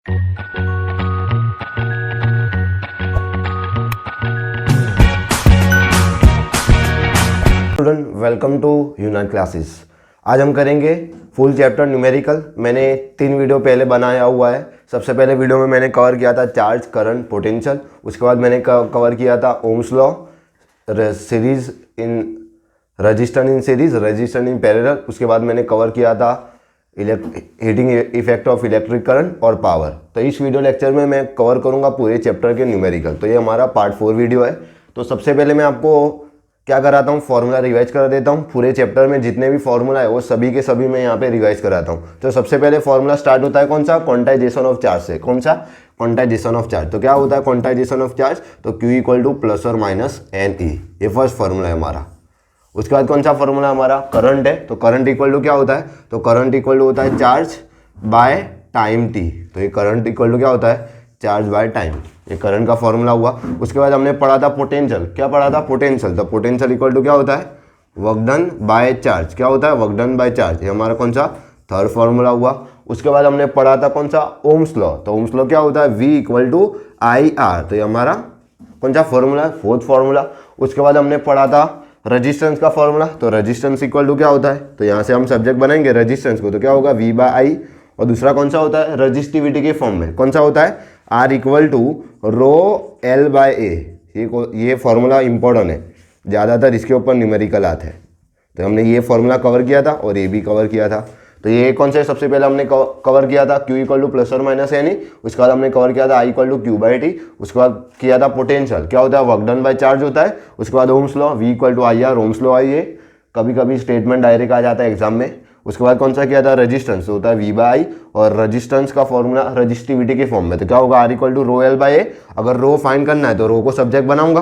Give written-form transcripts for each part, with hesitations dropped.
Student, welcome to unite classes. आज हम करेंगे फुल चैप्टर न्यूमेरिकल। मैंने 3 वीडियो पहले बनाया हुआ है। सबसे पहले वीडियो में मैंने कवर किया था चार्ज, करंट, पोटेंशियल। उसके बाद मैंने कवर किया था Ohm's law, series in register in series, register in parallel. उसके बाद मैंने कवर किया था heating effect of electric current और पावर। तो इस वीडियो लेक्चर में मैं कवर करूंगा पूरे चैप्टर के न्यूमेरिकल। तो ये हमारा पार्ट 4 वीडियो है। तो सबसे पहले मैं आपको क्या कराता हूँ, फॉर्मूला रिवाइज करा देता हूँ। पूरे चैप्टर में जितने भी फॉर्मूला है वो सभी के सभी मैं यहाँ पे रिवाइज कराता हूँ। तो सबसे पहले फॉर्मूला स्टार्ट होता है कौन सा, क्वांटाइजेशन ऑफ चार्ज से। कौन सा, क्वांटाइजेशन ऑफ चार्ज। तो क्या होता है क्वांटाइजेशन ऑफ चार्ज, तो Q इक्वल टू प्लस और माइनस एन ई। ये फर्स्ट फॉर्मूला है हमारा। उसके बाद कौन सा फॉर्मूला हमारा, करंट है। तो करंट इक्वल टू क्या होता है, तो करंट इक्वल टू होता है चार्ज बाय टाइम टी। तो ये करंट इक्वल टू क्या होता है, चार्ज बाय टाइम। ये करंट का फॉर्मूला हुआ। उसके बाद हमने पढ़ा था पोटेंशियल। क्या पढ़ा था, पोटेंशियल। तो पोटेंशियल इक्वल टू क्या होता है, वर्क डन बाय चार्ज। क्या होता है, वर्क डन बाय चार्ज। ये हमारा कौन सा, थर्ड फॉर्मूला हुआ। उसके बाद हमने पढ़ा था कौन सा, ओम्स लॉ। तो ओम्स लॉ क्या होता है, V equal to I R. तो ये हमारा कौन सा फॉर्मूला है, फोर्थ फॉर्मूला। उसके बाद हमने पढ़ा था रेजिस्टेंस का फॉर्मूला। तो रेजिस्टेंस इक्वल टू क्या होता है, तो यहाँ से हम सब्जेक्ट बनाएंगे रेजिस्टेंस को। तो क्या होगा, V बाय आई। और दूसरा कौन सा होता है, रजिस्टिविटी के फॉर्म में कौन सा होता है, R equal to rho L by A. ये फॉर्मूला इंपॉर्टेंट है, ज़्यादातर इसके ऊपर न्यूमेरिकल आते हैं। तो हमने ये फॉर्मूला कवर किया था और ये भी कवर किया था। तो ये कौन से सबसे पहले हमने कवर किया था, Q इक्वल टू प्लस और माइनस एन ई। उसके बाद हमने कवर किया था I equal to Q by T. उसके बाद किया था पोटेंशियल, क्या होता है, वर्क डन बाय चार्ज होता है। उसके बाद ohms law, V equal to I R, Ohm's law I. ये कभी कभी स्टेटमेंट डायरेक्ट आ जाता है एग्जाम में। उसके बाद कौन सा किया था, रेजिस्टेंस होता है V बाई आई। और रेजिस्टेंस का फॉर्मूला रजिस्टिविटी के फॉर्म में। तो क्या होगा, R equal to rho L by A. अगर रो फाइंड करना है तो रो को सब्जेक्ट बनाऊंगा,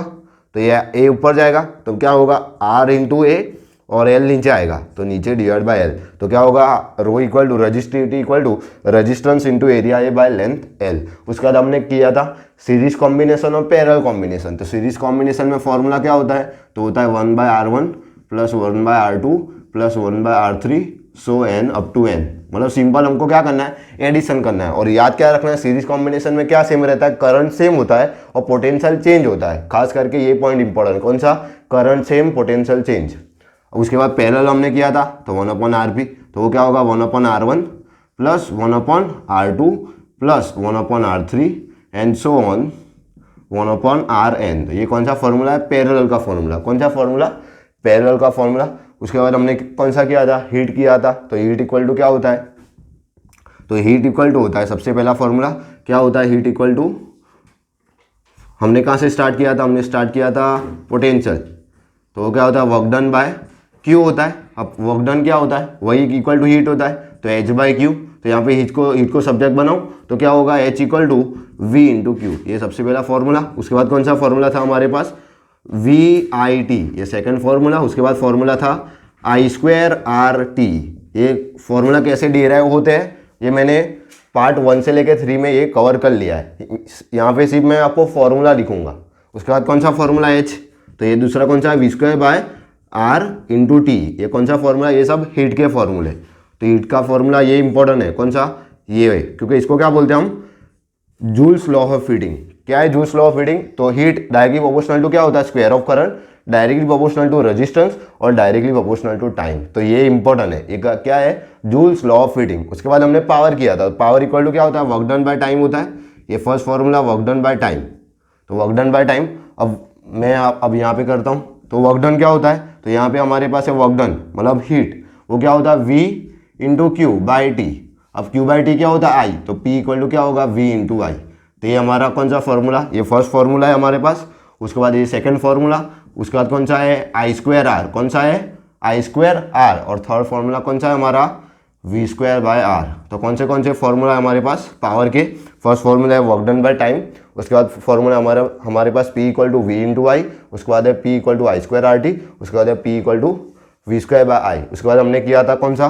तो ये A ऊपर जाएगा। तो क्या होगा, R इंटू ए और L नीचे आएगा, तो नीचे डिवाइड बाय L। तो क्या होगा, rho equal to resistivity equal to resistance into area A by length L। उसके बाद हमने किया था सीरीज कॉम्बिनेशन और पैरेलल कॉम्बिनेशन। तो सीरीज कॉम्बिनेशन में फॉर्मूला क्या होता है, तो होता है 1 by R1 plus 1 by R2 plus 1 by R3 so on up to n. मतलब सिंपल हमको क्या करना है, एडिशन करना है। और याद क्या रखना है, सीरीज कॉम्बिनेशन में क्या सेम रहता है, करंट सेम होता है और पोटेंशियल चेंज होता है। खास करके ये पॉइंट इंपॉर्टेंट है, कौन सा, करंट सेम पोटेंशियल चेंज। उसके बाद पैरेलल हमने किया था तो 1 अपॉन आर पी। तो वो क्या होगा, 1 upon R1 plus 1 upon R2 plus 1 upon R3 and so on 1 upon Rn। तो ये कौन सा फॉर्मूला है, पैरेलल का फॉर्मूला। कौन सा फॉर्मूला, पैरेलल का फॉर्मूला। उसके बाद हमने कौन सा किया था, हीट किया था। तो हीट इक्वल टू क्या होता है, तो हीट इक्वल टू होता है सबसे पहला फॉर्मूला क्या होता है, हीट इक्वल टू, हमने कहाँ से स्टार्ट किया था, हमने स्टार्ट किया था पोटेंशियल। तो वो क्या होता है, वर्क डन बाय क्यू होता है। अब वर्क डन क्या होता है, वही इक्वल टू हीट होता है, तो H बाई क्यू। तो यहाँ पे हीट को सब्जेक्ट बनाओ तो क्या होगा, H equal to V into Q. ये सबसे पहला फॉर्मूला। उसके बाद कौन सा फॉर्मूला था हमारे पास, VIT, ये सेकंड फॉर्मूला। उसके बाद फॉर्मूला था I स्क्वायर RT। ये फॉर्मूला कैसे डिराइव होते हैं ये मैंने पार्ट 1 से लेकर 3 में ये कवर कर लिया है। यहाँ पे सिर्फ मैं आपको फॉर्मूला लिखूंगा। उसके बाद कौन सा फॉर्मूला H, तो ये दूसरा कौन सा है, V square bye R into T. ये कौन सा फॉर्मूला, ये सब हीट के फॉर्मूले। तो हीट का फॉर्मूला ये इंपॉर्टेंट है, कौन सा, ये है, क्योंकि इसको क्या बोलते हैं हम, जूल्स लॉ ऑफ हीटिंग। क्या है जूल्स लॉ ऑफ हीटिंग, तो हीट डायरेक्टली प्रोपोर्शनल टू क्या होता है, square of current, directly proportional to resistance और डायरेक्टली प्रोपोर्शनल टू टाइम। तो ये इंपॉर्टेंट है, ये क्या है, जूल्स लॉ ऑफ हीटिंग। उसके बाद हमने पावर किया था। पावर इक्वल टू क्या होता है, वर्क डन बाय टाइम होता है। ये first formula work done by time. तो वर्क डन बाय टाइम, अब मैं अब यहाँ पे करता हूँ। तो वर्क डन क्या होता है, तो यहाँ पे हमारे पास है वर्क डन मतलब हीट, वो क्या होता है, V into Q by T. अब Q बाई टी क्या होता है, I, तो P इक्वल टू क्या होगा, V इंटू आई। तो ये हमारा कौन सा फॉर्मूला, ये फर्स्ट फॉर्मूला है हमारे पास। उसके बाद ये सेकंड फॉर्मूला। उसके बाद कौन सा है, I स्क्वायर आर। कौन सा है, I स्क्वायर आर। और थर्ड फॉर्मूला कौन सा है हमारा, V स्क्वायर बाय आर। तो कौन से फॉर्मूला है हमारे पास पावर के, फर्स्ट फॉर्मूला है वर्क डन बाय टाइम। उसके बाद फॉर्मूला हमारे पास P equal to V into I. उसके बाद है P equal to I square R T. उसके बाद है P equal to V square by I. उसके बाद हमने किया था कौन सा,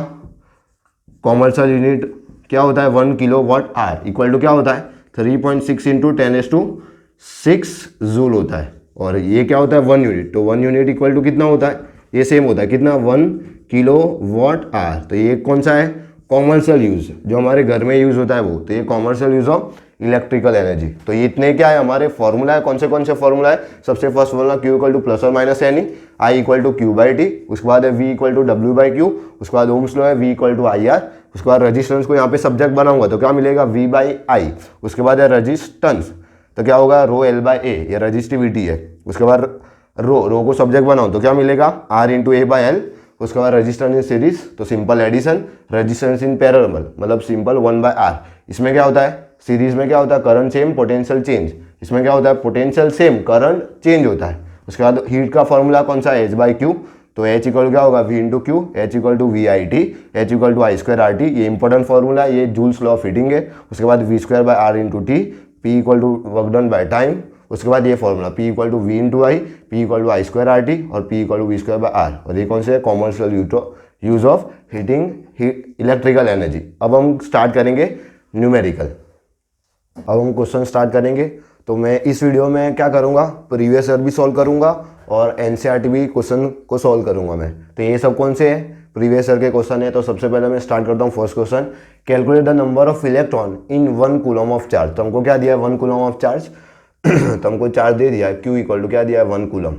कॉमर्शियल यूनिट क्या होता है, 1 kilowatt are equal to क्या होता है, 3.6 इंटू 10⁶ जूल होता है। और ये क्या होता है, 1 यूनिट। तो 1 यूनिट इक्वल टू कितना होता है, ये सेम होता है कितना, 1 किलो वाट आर। तो ये कौन सा है, कॉमर्शियल यूज, जो हमारे घर में यूज होता है वो, तो ये commercial use of electrical energy. तो ये इतने क्या है हमारे फॉर्मूला है, कौन से फॉर्मूला है। सबसे first formula Q equal to plus और minus N E, I equal to Q by T, उसके बाद है V equal to W by Q, उसके बाद ओम्स लॉ है V equal to I R, उसके बाद रजिस्टेंस को यहाँ पे सब्जेक्ट बनाऊंगा तो क्या मिलेगा V बाई आई, उसके बाद है रजिस्टेंस तो क्या होगा रो एल बाई ए, ये रजिस्टिविटी है, उसके बाद रो को सब्जेक्ट बनाऊँ तो क्या मिलेगा R into A by L, उसके बाद रजिस्टेंस इन सीरीज तो simple addition, resistance in parallel मतलब सिंपल 1 बाय आर। इसमें क्या होता है, सीरीज में क्या होता है करंट सेम पोटेंशियल चेंज, इसमें क्या होता है पोटेंशियल सेम करंट चेंज होता है। उसके बाद हीट का फॉर्मूला कौन सा है, H बाई क्यू, तो H इक्वल क्या होगा V into Q, H equal to V I T, H equal to I square R T, ये इंपॉर्टेंट फॉर्मूला है, ये जूल्स लॉ ऑफ हीटिंग है। उसके बाद V square by R into T, P equal to work done by time, उसके बाद ये formula P equal to V into I, P equal to I square R T और P equal to V square by R. और ये कौन से है commercial use of heating electrical energy. अब हम स्टार्ट करेंगे न्यूमेरिकल। अब हम क्वेश्चन स्टार्ट करेंगे। तो मैं इस वीडियो में क्या करूँगा, प्रीवियस ईयर भी सॉल्व करूँगा और एनसीईआरटी भी क्वेश्चन को सॉल्व करूँगा मैं। तो ये सब कौन से हैं, प्रीवियस ईयर के क्वेश्चन है। तो सबसे पहले मैं स्टार्ट करता हूँ first question, calculate the number of electron in 1 coulomb of charge. तो हमको क्या दिया है 1 कूलम ऑफ चार्ज तो हमको चार्ज दे दिया है Q इक्वल टू क्या दिया है 1 कूलम,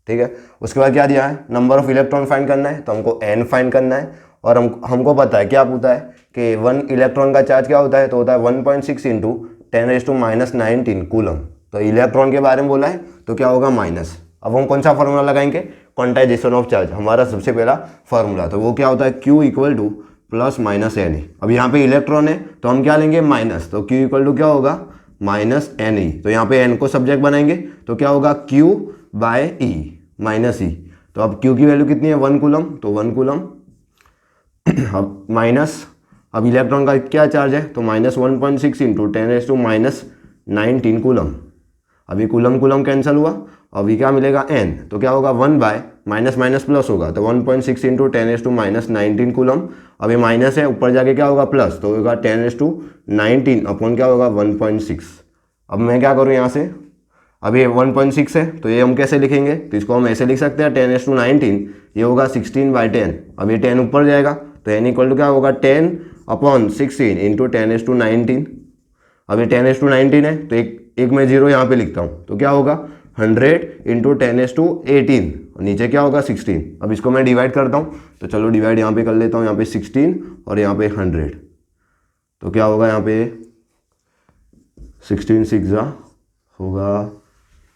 ठीक है। उसके बाद क्या दिया है नंबर ऑफ इलेक्ट्रॉन फाइंड करना है, तो हमको n फाइंड करना है। और हमको पता है क्या होता है कि 1 इलेक्ट्रॉन का चार्ज क्या होता है, तो होता है 1.6 इंटू 10⁻⁻19 कूलम। तो इलेक्ट्रॉन के बारे में बोला है तो क्या होगा माइनस। अब हम कौन सा फॉर्मूला लगाएंगे, क्वांटाइजेशन ऑफ चार्ज, हमारा सबसे पहला फॉर्मूला। तो वो क्या होता है Q equal to plus minus N E. अब यहाँ पे इलेक्ट्रॉन है तो हम क्या लेंगे माइनस, तो Q इक्वल टू क्या होगा माइनस एन ई। तो यहाँ पे n को सब्जेक्ट बनाएंगे तो क्या होगा Q बाय ई माइनस ई। तो अब Q की वैल्यू कितनी है 1 कूलम, तो 1 कूलम अब माइनस, अब इलेक्ट्रॉन का क्या चार्ज है, तो माइनस 1.6 इंटू 10⁻⁹ कूलम। अभी कूलम कैंसिल हुआ, अभी क्या मिलेगा n, तो क्या होगा 1 बाय माइनस माइनस प्लस होगा, तो 1.6 इंटू 10⁻⁻19 कूलम। अभी माइनस है ऊपर जाके क्या होगा प्लस, तो होगा 10⁻19 अपॉन क्या होगा 1.6। अब मैं क्या करूँ यहाँ से, अब ये 1.6 है तो ये हम कैसे लिखेंगे, तो इसको हम ऐसे लिख सकते हैं 10⁻19, ये होगा 16 बाई 10। अब ये 10 ऊपर जाएगा तो n इक्वल टू क्या होगा 10/16 इंटू 10⁻19। अब ये 10⁻19 है तो एक मैं जीरो यहाँ पे लिखता हूँ, तो क्या होगा 100 इंटू 10⁻18 और नीचे क्या होगा 16। अब इसको मैं डिवाइड करता हूँ, तो चलो डिवाइड यहाँ पे कर लेता हूँ, यहाँ पे 16 और यहाँ पे 100, तो क्या होगा यहाँ पे 16 6 जा होगा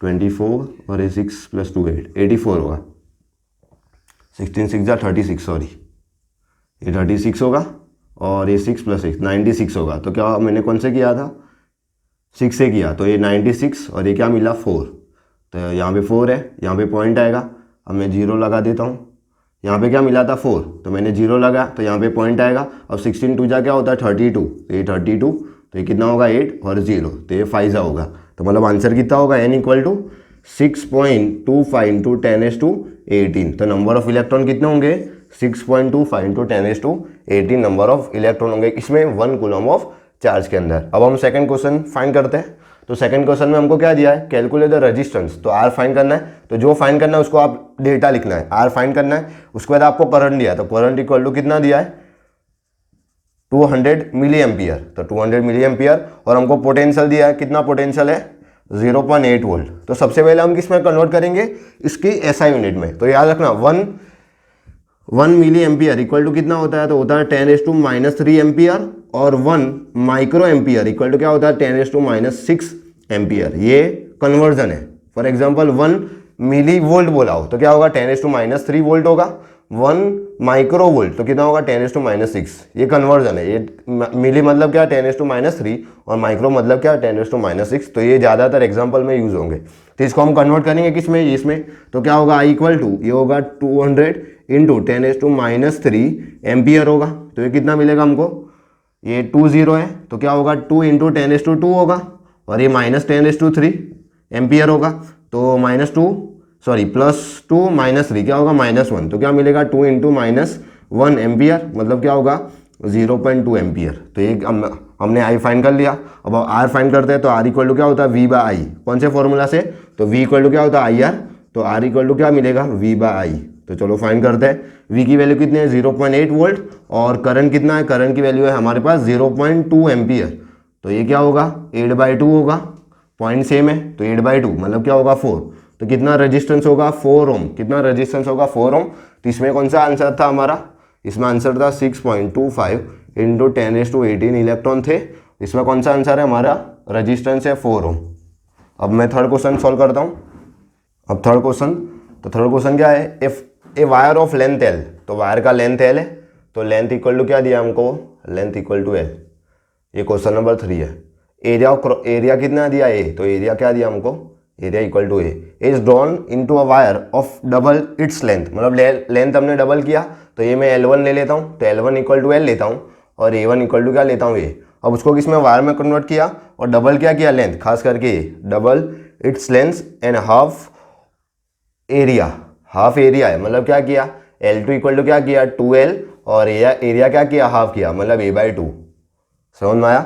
24 और ये 6 + 2 8 84 होगा, 16 6 जा 36, सॉरी ये 36 होगा और ये 6 + 6 96 होगा। तो क्या मैंने कौन से किया था 6 से किया, तो ये 96 और ये क्या मिला 4, तो यहाँ पे 4 है, यहाँ पे पॉइंट आएगा। अब मैं 0 लगा देता हूँ, यहाँ पे क्या मिला था 4 तो मैंने 0 लगा तो यहाँ पे पॉइंट आएगा। अब 16 2 जा क्या होता है 32, तो ये 32 तो ये कितना होगा 8 और 0 तो ये 5 जा होगा। तो मतलब आंसर कितना होगा n इक्वल टू 6.25 इंटू 10⁻18। तो नंबर ऑफ इलेक्ट्रॉन कितने होंगे 6.25 इंटू 10⁻18 नंबर ऑफ इलेक्ट्रॉन होंगे इसमें 1 कूलम ऑफ चार्ज के अंदर। अब हम सेकंड क्वेश्चन फाइंड करते हैं। तो सेकंड क्वेश्चन में हमको क्या दिया है, कैलकुलेट द रेजिस्टेंस। तो आर फाइंड करना है, तो जो फाइंड करना है उसको आप डेटा लिखना है, आर फाइंड करना है। उसके बाद आपको करंट दिया है, तो करंट इक्वल टू कितना दिया है 200 मिली एम्पियर, तो 200 मिली एम्पियर। और हमको पोटेंशियल दिया है, कितना पोटेंशियल है 0.8 वोल्ट। तो सबसे पहले हम किस में कन्वर्ट करेंगे, इसकी एसआई यूनिट में। तो याद रखना 1 मिली एम्पियर इक्वल टू कितना होता है, तो होता है 10⁻³ एम्पियर। और 1 माइक्रो एम्पियर इक्वल टू क्या होता है 10⁻⁶ एम्पियर। ये कन्वर्जन है। फॉर एग्जांपल 1 मिली वोल्ट बोला हो तो क्या होगा 10⁻³ वोल्ट होगा। 1 माइक्रो वोल्ट तो कितना होगा 10⁻⁶। ये कन्वर्जन है। ये मिली मतलब क्या 10⁻³ और माइक्रो मतलब क्या 10⁻⁶। तो ये ज़्यादातर एग्जाम्पल में यूज होंगे। तो इसको हम कन्वर्ट करेंगे किस में, इसमें। तो क्या होगा I इक्वल टू ये होगा 200 इंटू 10⁻³ एम्पियर होगा। तो ये कितना मिलेगा हमको, ये 20 है तो क्या होगा 2 इंटू 10⁻² होगा और ये -10⁻³ एम्पियर होगा। तो +2 -3 क्या होगा -1। तो क्या मिलेगा 2 इंटू -1 एम्पियर मतलब क्या होगा 0.2 एम्पियर। तो ये हमने आई फाइंड कर लिया। अब आर फाइंड करते हैं। तो आर इक्वल टू क्या होता है V/I, कौन से फॉर्मूला से, तो V इक्वल टू क्या होता है IR, तो आर इक्वल टू क्या मिलेगा V/I। तो चलो फाइंड करते हैं। V की वैल्यू कितनी है 0.8 वोल्ट और करंट कितना है, करंट की वैल्यू है हमारे पास 0.2 एम्पियर। तो ये क्या होगा 8/2 होगा, पॉइंट सेम है तो 8/2 मतलब क्या होगा 4। तो कितना रेजिस्टेंस होगा 4 ओम, कितना रेजिस्टेंस होगा 4 ओम। तो इसमें कौन सा आंसर था हमारा, इसमें आंसर था 6.25 इंटू 10⁻18 इलेक्ट्रॉन थे। इसमें कौन सा आंसर है हमारा, रेजिस्टेंस है 4 ओम। अब मैं थर्ड क्वेश्चन सॉल्व करता हूँ। अब थर्ड क्वेश्चन, तो थर्ड क्वेश्चन क्या है, if A wire of length L, तो वायर का लेंथ एल है तो लेंथ इक्वल टू क्या दिया हमको, लेंथ इक्वल टू एल। ये क्वेश्चन नंबर 3 है। एरिया कितना दिया ए, तो एरिया क्या दिया हमको, area equal to A is drawn into a wire of double its length, मतलब लेंथ हमने डबल किया तो ये मैं L1 ले लेता हूँ, तो L1 इक्वल टू एल लेता हूँ और A1 इक्वल टू क्या लेता हूँ ए। अब उसको किसमें वायर में कन्वर्ट किया और डबल क्या किया लेंथ, खास करके double its length and half area, half area है मतलब क्या किया L2 इक्वल टू क्या किया 2L और एरिया क्या किया हाफ किया मतलब A/2। समझ में आया।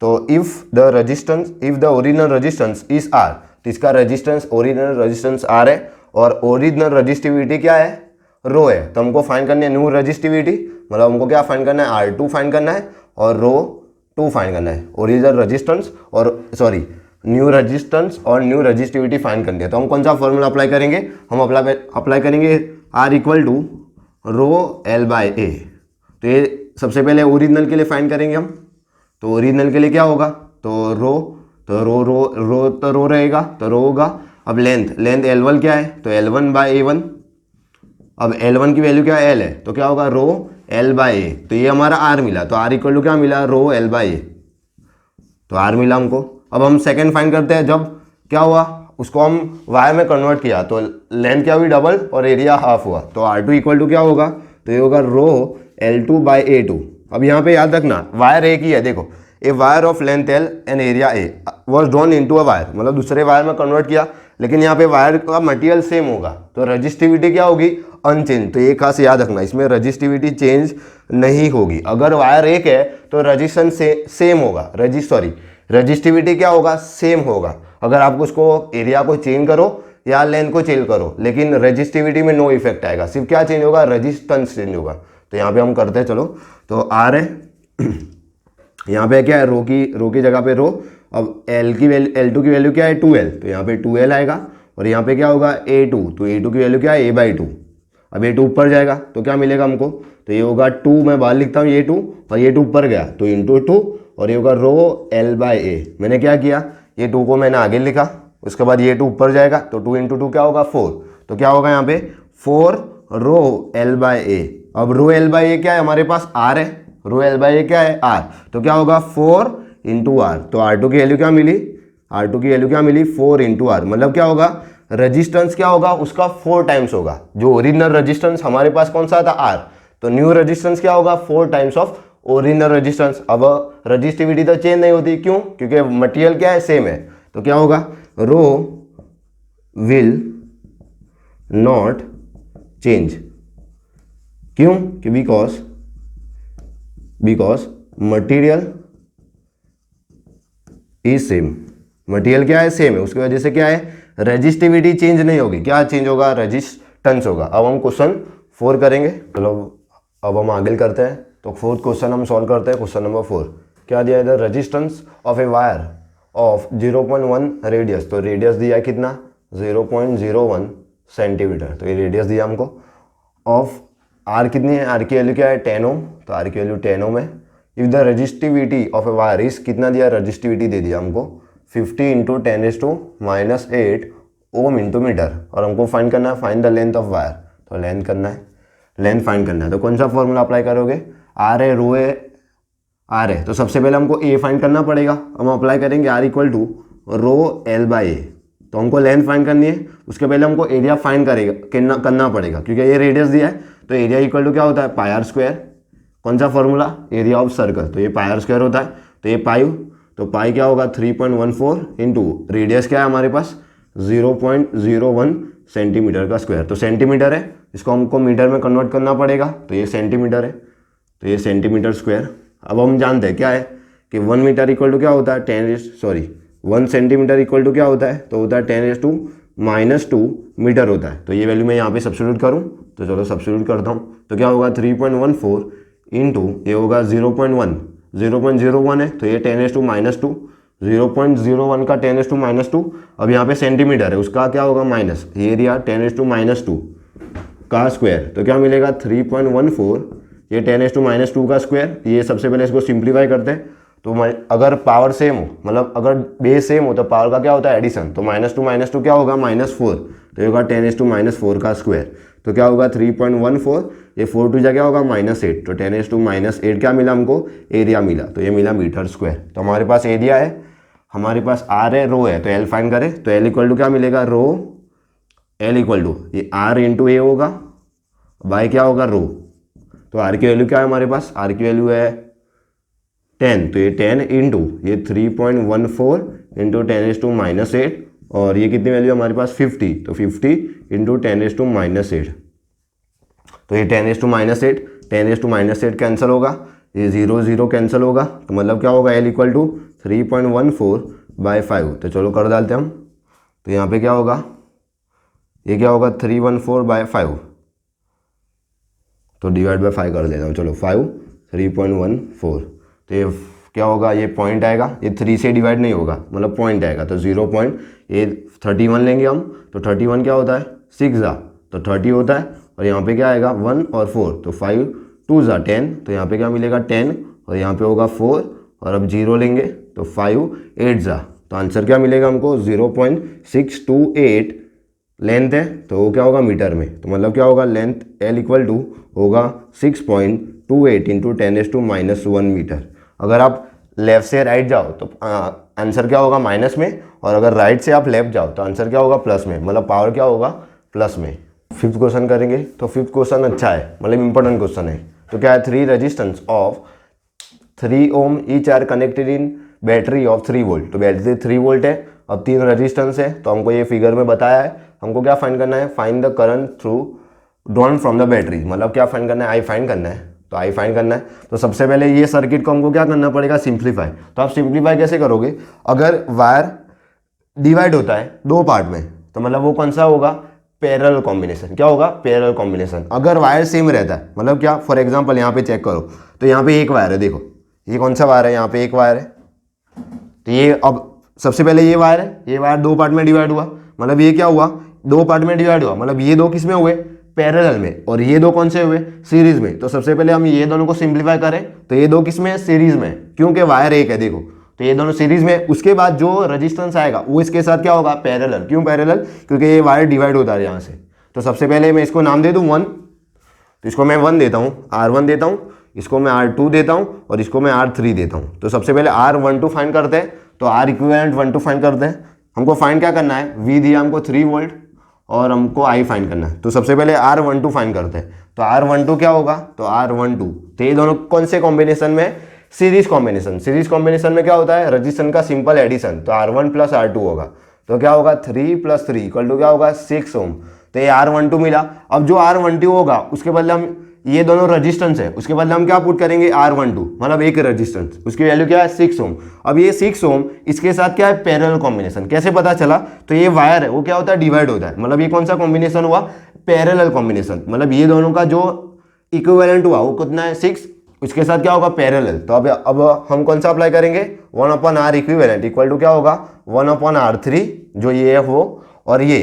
तो if the original resistance is R, तो इसका रेजिस्टेंस ओरिजिनल रेजिस्टेंस R है और ओरिजिनल रेजिस्टिविटी क्या है रो है। तो हमको फाइंड करनी है न्यू रेजिस्टिविटी, मतलब हमको क्या फाइंड करना है R2 फाइंड करना है और रो 2 फाइंड करना है। ओरिजिनल रेजिस्टेंस और सॉरी न्यू रेजिस्टेंस और न्यू रेजिस्टिविटी फाइंड करनी है। तो हम कौन सा फॉर्मूला अप्लाई करेंगे, हम अप्लाई करेंगे R equal to row L/A। तो ये सबसे पहले ओरिजिनल के लिए फाइंड करेंगे हम। तो ओरिजिनल के लिए क्या होगा, तो रो रहेगा तो रो होगा। अब लेंथ L1 क्या है, तो L1/A1। अब L1 की वैल्यू क्या है L है तो क्या होगा रो L/A। तो ये हमारा R मिला, तो R इक्वल टू क्या मिला रो L/A, तो R मिला हमको। अब हम सेकंड फाइंड करते हैं, जब क्या हुआ उसको हम वायर में कन्वर्ट किया तो लेंथ क्या हुई डबल और एरिया हाफ हुआ, तो R2 इक्वल टू क्या होगा, तो ये होगा रो L2/A2। अब यहाँ पे याद रखना वायर एक ही है, देखो a wire of length L and area A was drawn into a wire, मतलब दूसरे वायर में कन्वर्ट किया, लेकिन यहाँ पे वायर का मटेरियल सेम होगा तो रजिस्टिविटी क्या होगी अनचेंज। तो ये खास याद रखना, इसमें रजिस्टिविटी चेंज नहीं होगी। अगर वायर एक है तो रजिस्टेंस सेम होगा, रजिस्टिविटी क्या होगा सेम होगा। अगर आप उसको एरिया को चेंज करो या लेंथ को चेंज करो, लेकिन रजिस्टिविटी में नो इफेक्ट आएगा, सिर्फ क्या चेंज होगा रेजिस्टेंस चेंज होगा। तो यहाँ पे हम करते हैं, चलो तो R है यहाँ पे क्या है रो की जगह पे रो। अब L2 की वैल्यू क्या है 2L, तो यहाँ पे 2L आएगा और यहाँ पे क्या होगा A2, तो A2 की वैल्यू क्या है A/2। अब A2 ऊपर जाएगा तो क्या मिलेगा हमको, तो ये होगा 2, मैं बाहर लिखता हूँ ये 2 और ये 2 ऊपर गया तो इंटू 2 और ये होगा रो L/A। मैंने क्या किया ये 2 को मैंने आगे लिखा, उसके बाद ये 2 ऊपर जाएगा तो 2 इंटू 2 क्या होगा 4, तो क्या होगा यहाँ पे 4 रो L/A। अब रो L/A क्या है हमारे पास R है, रो L/A क्या है R, तो क्या होगा 4 इंटू R। तो R2 की वैल्यू क्या मिली, R2 की वैल्यू क्या मिली 4 इंटू R, मतलब क्या होगा रेजिस्टेंस क्या होगा उसका 4 टाइम्स होगा। जो ओरिजिनल रेजिस्टेंस हमारे पास कौन सा था R, तो न्यू रेजिस्टेंस क्या होगा 4 टाइम्स ऑफ ओरिजिनल रेजिस्टेंस। अब रजिस्टिविटी तो चेंज नहीं होती, क्यों, क्योंकि मटेरियल क्या है सेम है। तो क्या होगा रो विल नॉट चेंज, क्यों कि because material is same, material क्या है सेम है, उसकी वजह से क्या है रेजिस्टिविटी चेंज नहीं होगी, क्या चेंज होगा रेजिस्टेंस होगा। अब हम क्वेश्चन 4 करेंगे, चलो अब हम आगे करते हैं। तो फोर्थ क्वेश्चन हम सॉल्व करते हैं। क्वेश्चन नंबर 4 क्या दिया है, the resistance of A wire of 0.1 radius, तो रेडियस दिया है कितना 0.01 सेंटीमीटर, तो ये रेडियस दिया हमको। ऑफ आर कितनी है, आर की वैल्यू क्या है 10 ओम, तो आर की वैल्यू 10 ओम है। If the resistivity of a wire is कितना दिया, रजिस्टिविटी दे दिया हमको 50 इंटू 10⁻⁻8 ओम इंटू मीटर, और हमको फाइंड करना है find the length of wire, तो लेंथ करना है, लेंथ फाइंड करना है। तो कौन सा फॉर्मूला अप्लाई करोगे, आर है रो है आर है, तो सबसे पहले हमको ए फाइंड करना पड़ेगा। हम अप्लाई करेंगे are equal to row L/A, तो हमको लेंथ फाइंड करनी है, उसके पहले हमको एरिया फाइंड करना पड़ेगा, क्योंकि ये रेडियस दिया है तो एरिया इक्वल टू क्या होता है पाई आर स्क्वायर। कौन सा फॉर्मूला, एरिया ऑफ सर्कल, तो ये पाई आर स्क्वायर होता है, तो ये पाई, तो पाई क्या होगा 3.14 इंटू रेडियस क्या है हमारे पास 0.01 सेंटीमीटर का स्क्वायर, तो सेंटीमीटर है, इसको हमको मीटर में कन्वर्ट करना पड़ेगा, तो ये सेंटीमीटर है, तो ये सेंटीमीटर स्क्वायर। अब हम जानते हैं क्या है कि 1 मीटर इक्वल टू क्या होता है 1 सेंटीमीटर इक्वल टू क्या होता है, तो होता है 10⁻⁻² मीटर होता है। तो ये वैल्यू मैं यहाँ पे सब्स्टिट्यूट करूँ तो चलो सब्स्टिट्यूट करता हूँ। तो क्या होगा 3.14 इंटू ये होगा 0.1, 0.01 है तो ये 10⁻², 0.01 का 10⁻²। अब यहाँ पे सेंटीमीटर है, उसका क्या होगा माइनस, ये एरिया 10⁻² का स्क्वायर। तो क्या मिलेगा 3.14, ये 10⁻² का स्क्वायर। ये सबसे पहले इसको सिंप्लीफाई करते हैं। तो अगर पावर सेम हो, मतलब अगर बेस सेम हो तो पावर का क्या होता है एडिशन। तो -2 क्या होगा -4, तो ये होगा 10⁻4 का स्क्वायर। तो क्या होगा 3.14, ये 4 टू जा क्या होगा -8, तो 10⁻8 क्या मिला हमको, एरिया मिला। तो ये मिला मीटर स्क्वायर। तो हमारे पास एरिया है, हमारे पास आर है, रो है, तो एल फाइंड करें। तो एल इक्वल टू क्या मिलेगा, रो एल इक्वल टू ये आर इंटू ए होगा बाय क्या होगा रो। तो आर की वैल्यू क्या है हमारे पास, आर की वैल्यू है 10, तो ये 10 इंटू ये 3.14 इंटू 10⁻8, और ये कितनी वैल्यू है हमारे पास 50, तो 50 इंटू 10⁻8। तो ये 10⁻8, 10⁻8 कैंसिल होगा, ये 0 0 कैंसिल होगा। तो मतलब क्या होगा एल इक्वल टू 3.14/5। तो चलो कर डालते हम। तो यहाँ पे क्या होगा, ये क्या होगा 314/5, तो डिवाइड बाय 5 कर देता हूँ। चलो 5 3.14, तो ये क्या होगा, ये पॉइंट आएगा, ये 3 से डिवाइड नहीं होगा, मतलब पॉइंट आएगा। तो 0.31 लेंगे हम। तो 31 क्या होता है 6 तो 30 होता है, और यहाँ पे क्या आएगा 1 और 4, तो 5 2 10, तो यहाँ पे क्या मिलेगा 10, और यहाँ पे होगा 4, और अब 0 लेंगे तो 5 8 तो आंसर क्या मिलेगा हमको 0.628 लेंथ है, तो वो क्या होगा मीटर में। तो मतलब क्या होगा लेंथ एल इक्वल टू होगा 6.28 इंटू 10⁻1 मीटर। अगर आप लेफ्ट से राइट जाओ तो आंसर क्या होगा माइनस में, और अगर राइट से आप लेफ्ट जाओ तो आंसर क्या होगा प्लस में, मतलब पावर क्या होगा प्लस में। फिफ्थ क्वेश्चन करेंगे। तो फिफ्थ क्वेश्चन अच्छा है, मतलब इंपॉर्टेंट क्वेश्चन है। तो क्या है 3 resistance of 3 ohm each are connected in battery of 3 volt. तो बैटरी 3 वोल्ट है, अब 3 रेजिस्टेंस है, तो हमको ये फिगर में बताया है। हमको क्या फाइंड करना है, find the current through drawn from the battery, मतलब क्या फाइंड करना है, आई फाइंड करना है। तो आई फाइंड करना है, तो सबसे पहले ये सर्किट को हमको क्या करना पड़ेगा, सिंप्लीफाई। तो आप सिंप्लीफाई कैसे करोगे, अगर वायर डिवाइड होता है 2 पार्ट में, तो मतलब वो कौन सा होगा, पैरेलल कॉम्बिनेशन। क्या होगा, पैरेलल कॉम्बिनेशन। अगर वायर सेम रहता है, मतलब क्या, फॉर एग्जांपल यहाँ पे चेक करो, तो यहाँ पे एक वायर है, देखो ये कौन सा वायर है, यहाँ पे एक वायर है। तो ये अब सबसे पहले ये वायर है, ये वायर 2 पार्ट में डिवाइड हुआ, मतलब ये क्या हुआ 2 पार्ट में डिवाइड हुआ, मतलब ये 2 किस में हुए, पैरेलल में, और ये 2 कौन से हुए, सीरीज में। तो सबसे पहले हम ये दोनों को सिंप्लीफाई करें, तो ये 2 किस में, सीरीज में, क्योंकि वायर एक है, देखो तो ये दोनों सीरीज में। उसके बाद जो रेजिस्टेंस आएगा वो इसके साथ क्या होगा, पैरेलल। क्यों पैरेलल, क्योंकि ये वायर डिवाइड होता है यहाँ से। तो सबसे पहले मैं इसको नाम दे दूँ 1, तो इसको मैं 1 देता हूँ, R1 देता हूँ, इसको मैं R2 देता हूँ, और इसको मैं R3 देता हूँ। तो सबसे पहले R12 फाइंड करते हैं, तो R इक्विवेलेंट 12 फाइंड करते हैं। हमको फाइंड क्या करना है, V दिया हमको 3 वोल्ट, और हमको I फाइंड करना है। तो सबसे पहले R12 फाइंड करते हैं। तो R12 क्या होगा, तो R12, तो ये दोनों कौन से कॉम्बिनेशन में, सीरीज कॉम्बिनेशन। सीरीज कॉम्बिनेशन में क्या होता है, रजिस्टेंस का सिंपल एडिशन। तो R1 प्लस R2 होगा, तो क्या होगा 3 + 3 इक्वल टू क्या होगा 6 ओम। तो ये R12 मिला। अब जो R12 होगा उसके बदले हम, ये दोनों रजिस्टेंस है, उसके बदले हम क्या पुट करेंगे R12, मतलब एक रजिस्टेंस, उसकी वैल्यू क्या है 6 ओम। अब ये 6 ओम इसके साथ क्या है, पैरेलल कॉम्बिनेशन। कैसे पता चला, तो ये वायर है वो क्या होता है, डिवाइड होता है, मतलब ये कौन सा कॉम्बिनेशन हुआ, पैरेलल कॉम्बिनेशन। मतलब ये दोनों का जो इक्विवेलेंट हुआ वो कितना है 6, उसके साथ क्या होगा पैरेलल। तो अब हम कौन सा अप्लाई करेंगे, 1/R इक्विवेलेंट इक्वल टू क्या होगा 1/R3, जो ये है वो, और ये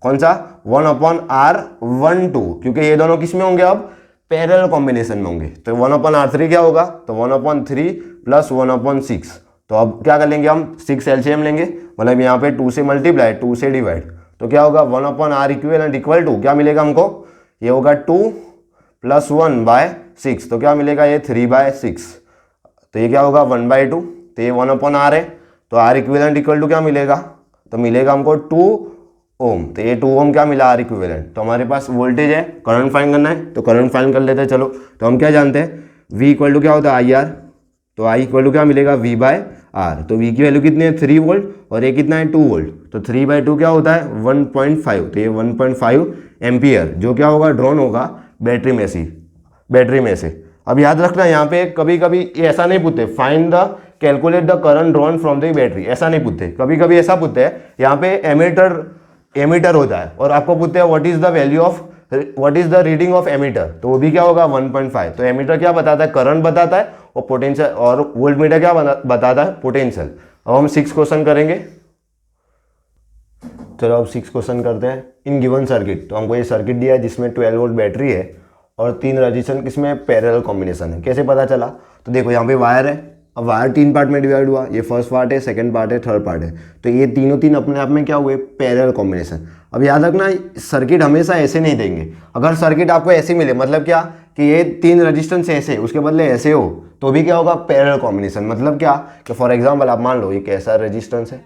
कौन सा 1/R12, क्योंकि ये दोनों किस में होंगे, अब पैरेलल कॉम्बिनेशन में होंगे। तो 1/R3 क्या होगा, तो 1/3 + 1/6। तो अब क्या कर लेंगे हम, 6 एलसीएम लेंगे, मतलब यहाँ पे 2 से मल्टीप्लाई 2 से डिवाइड, तो क्या होगा 1/R इक्विवेलेंट इक्वल टू क्या मिलेगा हमको, ये होगा 2 + 1/6, तो क्या मिलेगा ये 3/6। तो ये क्या होगा 1/2, तो ये 1/R है, तो R इक्विवेलेंट इक्वल टू क्या मिलेगा, तो मिलेगा हमको 2 ओम। तो ये 2 ओम क्या मिला R इक्विवेलेंट। तो हमारे पास वोल्टेज है, करंट फाइंड करना है, तो करंट फाइंड कर लेते हैं। चलो, तो हम क्या जानते हैं, V इक्वल टू क्या होता है IR, तो I इक्वल टू क्या मिलेगा V/R। तो V की वैल्यू कितनी है 3 वोल्ट, और ये कितना है 2 वोल्ट, तो 3/2 क्या होता है 1.5। तो ये 1.5 एम्पियर जो क्या होगा ड्रॉन होगा बैटरी में से। अब याद रखना यहाँ पे कभी कभी ऐसा नहीं पूछते find the calculate the current drawn from the battery, ऐसा नहीं पूछते, कभी कभी ऐसा पूछते हैं यहाँ पे एमीटर होता है और आपको पूछते हैं what is the value of what is the reading of ammeter, तो वो भी क्या होगा 1.5। तो एमीटर क्या बताता है, करंट बताता है, और पोटेंशियल, और वोल्ट मीटर क्या बताता है, पोटेंशियल। अब हम 6 क्वेश्चन करेंगे। चलो अब 6 क्वेश्चन करते हैं। इन गिवन सर्किट, तो हमको ये सर्किट दिया है जिसमें 12 वोल्ट बैटरी है और 3 रजिस्टर किसमें पैरेलल कॉम्बिनेशन है। कैसे पता चला, तो देखो यहाँ पे वायर है। अब वायर 3 पार्ट में डिवाइड हुआ, ये फर्स्ट पार्ट है, सेकंड पार्ट है, थर्ड पार्ट है। तो ये तीनों तीन अपने आप में क्या हुए, पैरेलल कॉम्बिनेशन। अब याद रखना सर्किट हमेशा ऐसे नहीं देंगे। अगर सर्किट आपको ऐसे मिले, मतलब क्या कि ये 3 रजिस्टेंस ऐसे, उसके बदले ऐसे हो, तो भी क्या होगा, पैरेलल कॉम्बिनेशन। मतलब क्या कि फॉर एग्जाम्पल आप मान लो एक ऐसा रजिस्टेंस है,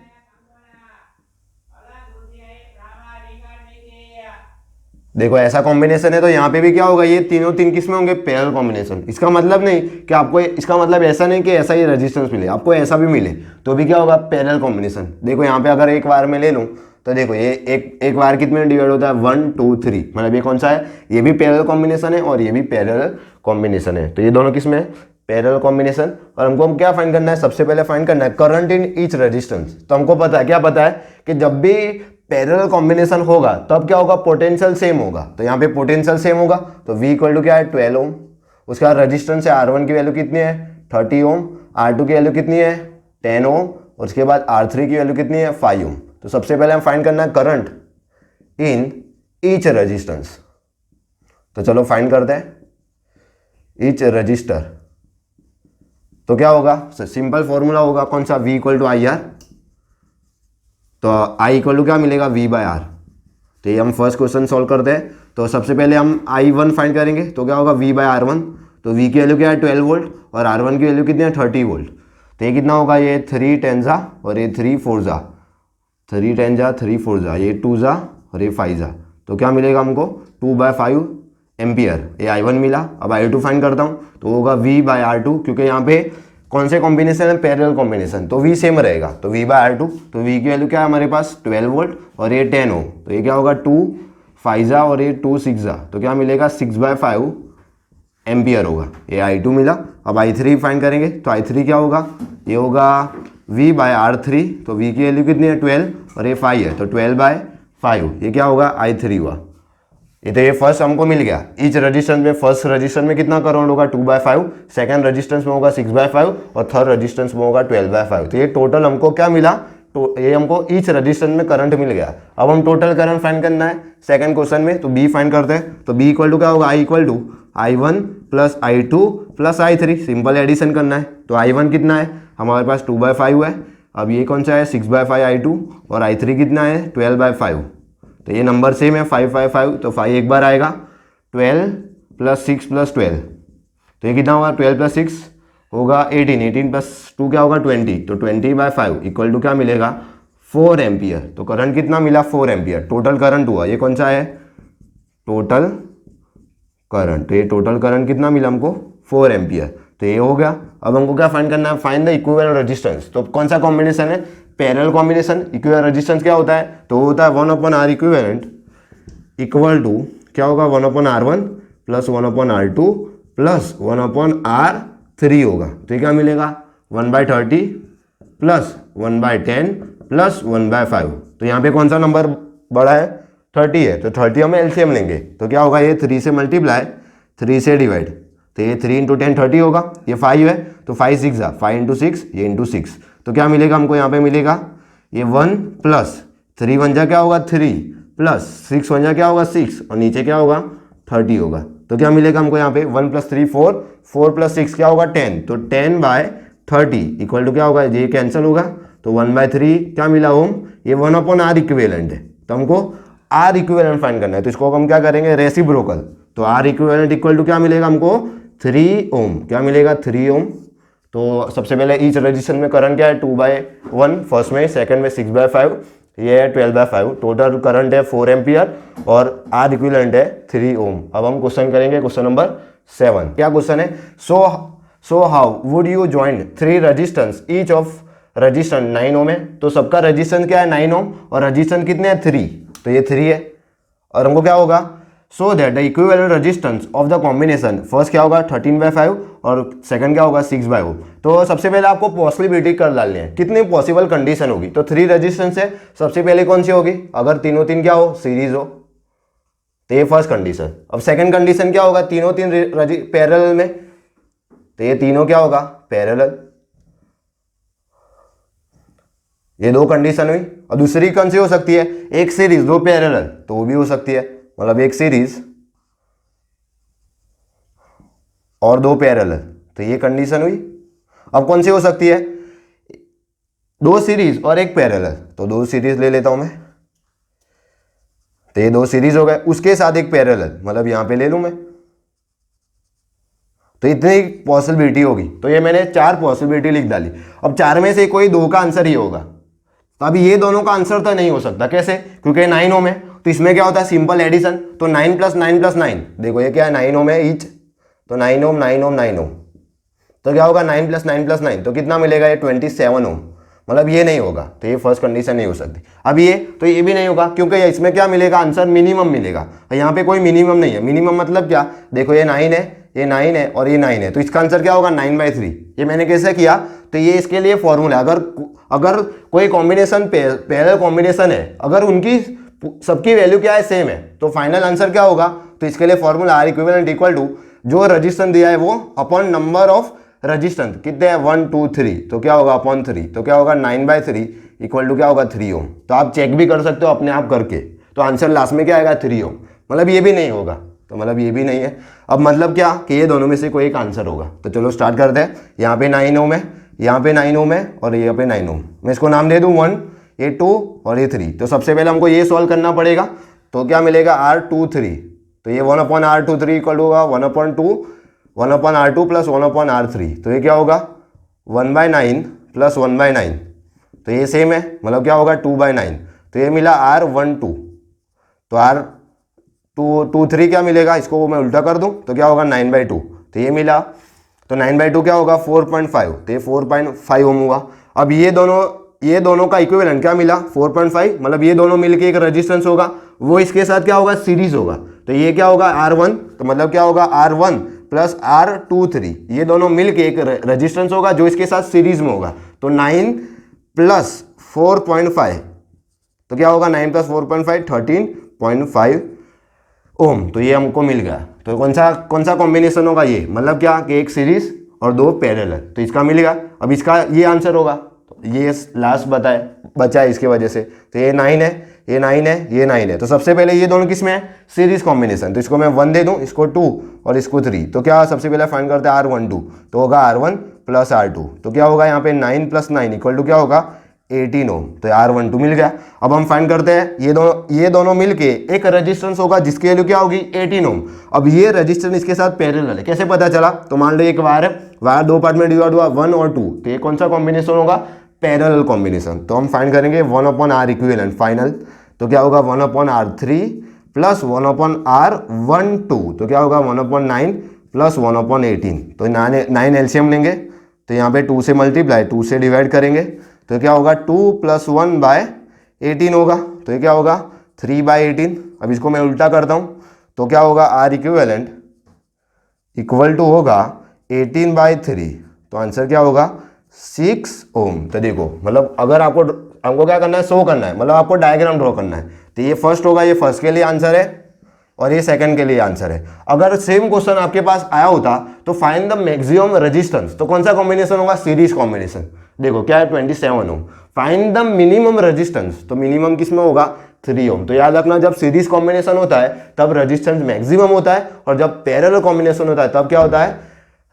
देखो ऐसा कॉम्बिनेशन है, तो यहाँ पे भी क्या होगा, ये तीनों तीन किस में होंगे, पैरेलल कॉम्बिनेशन। इसका मतलब नहीं कि आपको, इसका मतलब ऐसा नहीं कि ऐसा ही रेजिस्टेंस मिले, आपको ऐसा भी मिले तो भी क्या होगा, पैरेलल कॉम्बिनेशन। देखो यहाँ पे अगर एक वायर में ले लूँ, तो देखो ये एक वायर कितने में डिवाइड होता है, 1 2 3, मतलब ये कौन सा है, ये भी पैरेलल कॉम्बिनेशन है और ये भी पैरेलल कॉम्बिनेशन है। तो ये दोनों किस में है, पैरेलल कॉम्बिनेशन। और हमको क्या फाइंड करना है, सबसे पहले फाइंड करना है करंट इन ईच रेजिस्टेंस। तो हमको पता है, क्या पता है कि जब भी पैरेलल कॉम्बिनेशन होगा तब क्या होगा, पोटेंशियल सेम होगा। तो यहाँ पे पोटेंशियल सेम होगा, तो V इक्वल टू क्या है, 12 ओम। उसके बाद रजिस्टेंस है R1 की वैल्यू कितनी है, 30 ओम। R2 की वैल्यू कितनी है, 10 ओम। उसके बाद R3 की वैल्यू कितनी है, 5 ओम। तो सबसे पहले हम फाइंड करना है करंट इन ईच रजिस्टेंस। तो चलो फाइंड करते हैं ईच रजिस्टर। तो क्या होगा, सिंपल फॉर्मूला होगा कौन सा, V इक्वल टू IR। तो I इक्वल टू क्या मिलेगा, V बाय R। तो ये हम फर्स्ट क्वेश्चन सॉल्व करते हैं। तो सबसे पहले हम I1 फाइंड करेंगे, तो क्या होगा, V बाय R1। तो V की वैल्यू क्या है, 12 वोल्ट, और R1 की वैल्यू कितनी है, 30 वोल्ट। तो ये कितना होगा, ये 3 10 जा और ये 3 4 जा, 3 10 जा 3 4 जा, ये 2 जा और ये 5 जा। तो क्या मिलेगा हमको, 2/5 एम्पियर। ये I1 मिला। अब I2 फाइंड करता हूँ, तो होगा V बाय R2, क्योंकि यहाँ पे कौन से कॉम्बिनेशन है, पैरेलल कॉम्बिनेशन, तो V सेम रहेगा। तो V बाय R2, तो V की वैल्यू क्या है हमारे पास, 12 वोल्ट और ये 10 ओम। तो ये क्या होगा, 2 5 जा और ये 2 6 जा, तो क्या मिलेगा, 6/5 एम्पियर होगा। ये I2 मिला। अब I3 फाइंड करेंगे, तो I3 क्या होगा, ये होगा V बाय R3। तो V की वैल्यू कितनी है, 12 और ये 5 है, तो 12/5, ये क्या होगा, I3 हुआ। ये तो ये फर्स्ट हमको मिल गया। ईच रजिस्टेंस में, फर्स्ट रजिस्टेंस में कितना करंट होगा, 2/5, सेकंड रजिस्टेंस में होगा 6/5 और थर्ड रजिस्टेंस में होगा 12/5। तो ये टोटल हमको क्या मिला, तो ये हमको ईच रजिस्टेंस में करंट मिल गया। अब हम टोटल करंट फाइंड करना है सेकंड क्वेश्चन में, तो B फाइंड करते हैं। तो B इक्वल टू क्या होगा, I equal to I1 plus I2 plus I3, simple addition करना है। तो I1 कितना है हमारे पास, 2/5 है। अब ये कौन सा है, 6/5 I2, और I3 कितना है, 12/5। तो ये नंबर सेम है, 5/5, तो 5 एक बार आएगा, 12 प्लस 6 प्लस 12, तो ये कितना होगा, 12 प्लस 6 होगा 18, 18 प्लस 2 क्या होगा, 20। तो 20/5 इक्वल टू क्या मिलेगा, 4 एम्पियर। तो करंट कितना मिला, 4 एम्पियर टोटल करंट हुआ। ये कौन सा है, टोटल करंट। तो ये टोटल करंट कितना मिला हमको, 4 एम्पियर। तो ये हो गया। अब हमको क्या फाइंड करना है, फाइंड द इक्विवेलेंट रेजिस्टेंस। तो कौन सा कॉम्बिनेशन है, पैरेलल कॉम्बिनेशन। इक्विवेलेंट रेजिस्टेंस क्या होता है, तो होता है 1/R इक्विवेलेंट इक्वल टू क्या होगा, 1/R1 plus 1/R2 plus 1/R3 होगा। तो ये क्या मिलेगा, 1/30 प्लस 1/10 प्लस 1/5। तो यहाँ पे कौन सा नंबर बड़ा है, 30 है, तो 30 हम एलसीएम लेंगे। तो क्या होगा, ये 3 से मल्टीप्लाई 3 से डिवाइड, तो ये 3 × 10 30 होगा। ये 5 है, तो 5 6 जा, 5 × 6, ये × 6। तो क्या मिलेगा हमको, यहाँ पे मिलेगा ये 1 प्लस 3 1 जा क्या होगा, 3 प्लस 6 1 जा क्या होगा, 6, और नीचे क्या होगा, 30 होगा। तो क्या मिलेगा हमको यहाँ पे, 1 प्लस 3 4, 4 प्लस 6 क्या होगा, 10। तो 10/30 इक्वल टू क्या होगा, ये कैंसिल होगा, तो 1/3 क्या मिला ओम। ये 1/R इक्विवेलेंट है, तो हमको R इक्विवेलेंट फाइंड करना है। तो इसको हम क्या करेंगे, रेसिप्रोकल। तो R इक्विवेलेंट इक्वल टू क्या मिलेगा हमको, 3 ओम। क्या मिलेगा, 3 ओम। तो सबसे पहले ईच रजिस्टेंस में करंट क्या है, 2/1 फर्स्ट में, सेकंड में 6/5, ये है 12/5। टोटल करंट है 4 एम्पियर और R इक्विवेलेंट है 3 ओम। अब हम क्वेश्चन करेंगे, क्वेश्चन नंबर 7। क्या क्वेश्चन है, so how would you join 3 resistance each of resistance 9 ओम है। तो सबका रजिस्टेंस क्या है, 9 ओम, और रजिस्टेंस कितने हैं, 3। तो ये 3 है। और हमको क्या होगा, so that the equivalent resistance of the combination, first क्या होगा 13/5 और सेकंड क्या होगा 6/5। तो सबसे पहले आपको पॉसिबिलिटी कर डालनी है, कितनी पॉसिबल कंडीशन होगी। तो 3 रेजिस्टेंस है, सबसे पहले कौन सी होगी, अगर तीनों तीन क्या हो, सीरीज हो, तो ये फर्स्ट कंडीशन। अब सेकंड कंडीशन क्या होगा, तीनों तीन पैरेलल में, तो ये तीनों क्या होगा, पैरेलल। ये दो कंडीशन हुई। और दूसरी कौन सी हो सकती है, एक सीरीज दो पैरेलल, तो वो भी हो सकती है, मतलब एक सीरीज और दो पैरेलल, तो ये कंडीशन हुई। अब कौन सी हो सकती है, दो सीरीज और एक पैरेलल, तो दो सीरीज ले लेता हूं मैं, तो ये दो सीरीज हो गए, उसके साथ एक पैरेलल, मतलब यहां पे ले लूं मैं, तो इतनी पॉसिबिलिटी होगी। तो ये मैंने चार पॉसिबिलिटी लिख डाली। अब चार में से कोई दो का आंसर ही होगा, तो अभी ये दोनों का आंसर तो नहीं हो सकता, कैसे, क्योंकि 9 ओम है, तो इसमें क्या होता है, सिंपल एडिशन, तो 9 + 9 + 9, देखो ये क्या है, 9 ओम है ईच, तो 9 ओम 9 ओम 9 ओम, तो क्या होगा 9 + 9 + 9, तो कितना मिलेगा, ये 27 ओम, मतलब ये नहीं होगा, तो ये फर्स्ट कंडीशन नहीं हो सकती। अब ये तो ये भी नहीं होगा, क्योंकि इसमें क्या मिलेगा, आंसर मिनिमम मिलेगा, यहाँ पे कोई मिनिमम नहीं है। मिनिमम मतलब क्या, देखो ये 9 है, ये 9 है और ये 9 है, तो इसका आंसर क्या होगा, 9/3। ये मैंने कैसे किया, तो ये इसके लिए फॉर्मूला, अगर कोई कॉम्बिनेशन पैरेलल कॉम्बिनेशन है, अगर उनकी सबकी वैल्यू क्या है, सेम है, तो फाइनल आंसर क्या होगा, तो इसके लिए फॉर्मूला R = जो रजिस्टेंस दिया है वो अपॉन नंबर ऑफ रजिस्टेंस, कितने हैं 1 2 3, तो क्या होगा अपॉन 3, तो क्या होगा 9/3 = क्या होगा 3 ओम। तो आप चेक भी कर सकते हो अपने आप करके, तो आंसर लास्ट में क्या आएगा 3 ओम, मतलब ये भी नहीं होगा, तो मतलब ये भी नहीं है। अब मतलब क्या कि ये दोनों में से कोई एक आंसर होगा। तो चलो स्टार्ट करते हैं। यहाँ पे 9 ओम है, यहाँ पे 9 ओम है और यहाँ पे 9 ओम, मैं इसको नाम दे दूँ 1, ये 2 और ये 3। तो सबसे पहले हमको ये सॉल्व करना पड़ेगा, तो क्या मिलेगा R23, तो ये 1/R23 = होगा 1/2 1/R2 + 1/R3, तो ये क्या होगा 1/9 + 1/9, तो ये सेम है, मतलब क्या होगा 2/9, तो ये मिला R12, तो R23 क्या मिलेगा, इसको मैं उल्टा कर दूं तो क्या होगा 9/2, तो ये मिला, तो 9/2 क्या होगा 4.5, तो ये 4.5 ओम हुआ। अब ये दोनों का इक्विवेलेंट क्या मिला 4.5, मतलब ये दोनों मिलके एक रेजिस्टेंस होगा, वो इसके साथ क्या होगा सीरीज होगा, तो ये क्या होगा R1, तो मतलब क्या होगा R1 + R23, ये दोनों मिलके एक रेजिस्टेंस होगा जो इसके साथ सीरीज में होगा, तो 9 + 4.5, तो क्या होगा 9 + 4.5 13.5 ओम, तो ये हमको मिल गया। तो कौन सा कॉम्बिनेशन होगा ये, मतलब क्या कि एक सीरीज और दो पैरेलल, तो इसका मिल गया। अब इसका ये आंसर होगा, तो ये लास्ट बचा है इसके वजह से, तो ये 9 है, ये 9 है, ये 9 है, तो सबसे पहले ये दोनों किस में है, सीरीज कॉम्बिनेशन, तो इसको मैं 1 दे दूं, इसको 2 और इसको 3, तो क्या सबसे पहले फाइंड करते हैं R12, तो होगा R1 + R2, तो क्या होगा यहाँ पे 9 + 9 = क्या होगा 18 ओम, तो R12 मिल गया। अब हम फाइंड करते हैं ये दोनों मिलके एक रेजिस्टेंस होगा जिसकी वैल्यू क्या होगी 18 ओम। अब ये रेजिस्टेंस इसके साथ पैरेलल है, कैसे पता चला, तो मान लो एक वायर है, वायर दो पार्ट में डिवाइड हुआ 1 और 2, तो ये कौन सा कॉम्बिनेशन होगा, पैरेलल कॉम्बिनेशन। तो हम फाइंड करेंगे 1/R इक्विवेलेंट फाइनल, तो क्या होगा 1/R3 + 1/R12, तो क्या होगा 1/9 + 1/18, तो 9 एलसीएम लेंगे, तो यहाँ पे 2 से मल्टीप्लाई 2 से डिवाइड करेंगे, तो क्या होगा 2 + 1/18 होगा, तो ये क्या होगा 3/18। अब इसको मैं उल्टा करता हूँ, तो क्या होगा R इक्विवेलेंट = होगा 18/3, तो आंसर क्या होगा 6 ओम। तो देखो मतलब अगर हमको क्या करना है, शो करना है, मतलब आपको डायग्राम ड्रॉ करना है, तो ये फर्स्ट होगा, ये फर्स्ट के लिए आंसर है और ये सेकंड के लिए आंसर है। अगर सेम क्वेश्चन आपके पास आया होता तो फाइंड द मैक्सिमम रेजिस्टेंस, तो कौन सा कॉम्बिनेशन होगा, सीरीज कॉम्बिनेशन। देखो क्या है 27 ओम। फाइंड द मिनिमम रेजिस्टेंस, तो मिनिमम किसमें होगा 3 ओम। तो याद रखना जब सीरीज कॉम्बिनेशन होता है तब रेजिस्टेंस मैक्सिमम होता है, और जब पैरेलल कॉम्बिनेशन होता है तब क्या होता है,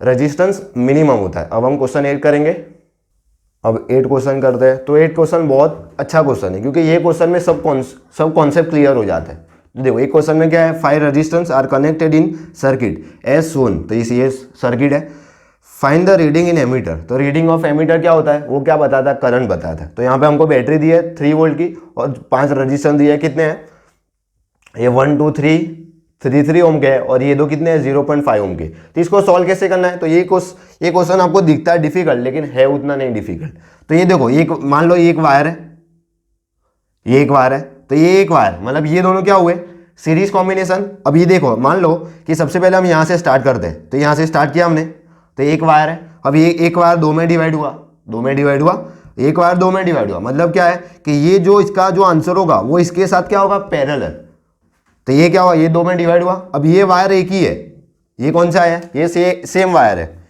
रेजिस्टेंस मिनिमम होता है। अब हम क्वेश्चन 8 करेंगे। अब 8 क्वेश्चन करते हैं। तो 8 क्वेश्चन बहुत अच्छा क्वेश्चन है, क्योंकि ये क्वेश्चन में सब कॉन्सेप्ट क्लियर हो जाता है। देखो एक क्वेश्चन में क्या है, 5 resistance are connected in circuit as shown, तो ये सर्किट है। Find the reading in ammeter, तो रीडिंग ऑफ एमीटर क्या होता है, वो क्या बताता है, करंट बताता है। तो यहाँ पे हमको बैटरी दी है 3 वोल्ट की और 5 रजिस्टेंस दिए, कितने हैं, ये 1 2 3 ओम के है, और ये दो कितने हैं 0.5 ओम के। तो इसको सॉल्व कैसे करना है, तो ये क्वेश्चन आपको दिखता है डिफिकल्ट, लेकिन है उतना नहीं डिफिकल्ट। तो ये देखो मान लो ये एक वायर है, ये एक वायर है, तो ये एक वायर, मतलब ये दोनों क्या हुए सीरीज कॉम्बिनेशन। अब ये देखो मान लो कि सबसे पहले हम यहाँ से स्टार्ट करते हैं, तो यहाँ से स्टार्ट किया हमने, तो एक वायर है। अब ये एक वायर 2 में डिवाइड हुआ, एक वायर 2 में डिवाइड हुआ, मतलब क्या है कि ये जो इसका जो आंसर होगा वो इसके साथ क्या होगा पैरेलल, तो ये क्या हुआ, ये 2 में डिवाइड हुआ। अब ये वायर एक ही है, ये कौन सा है, ये सेम वायर है।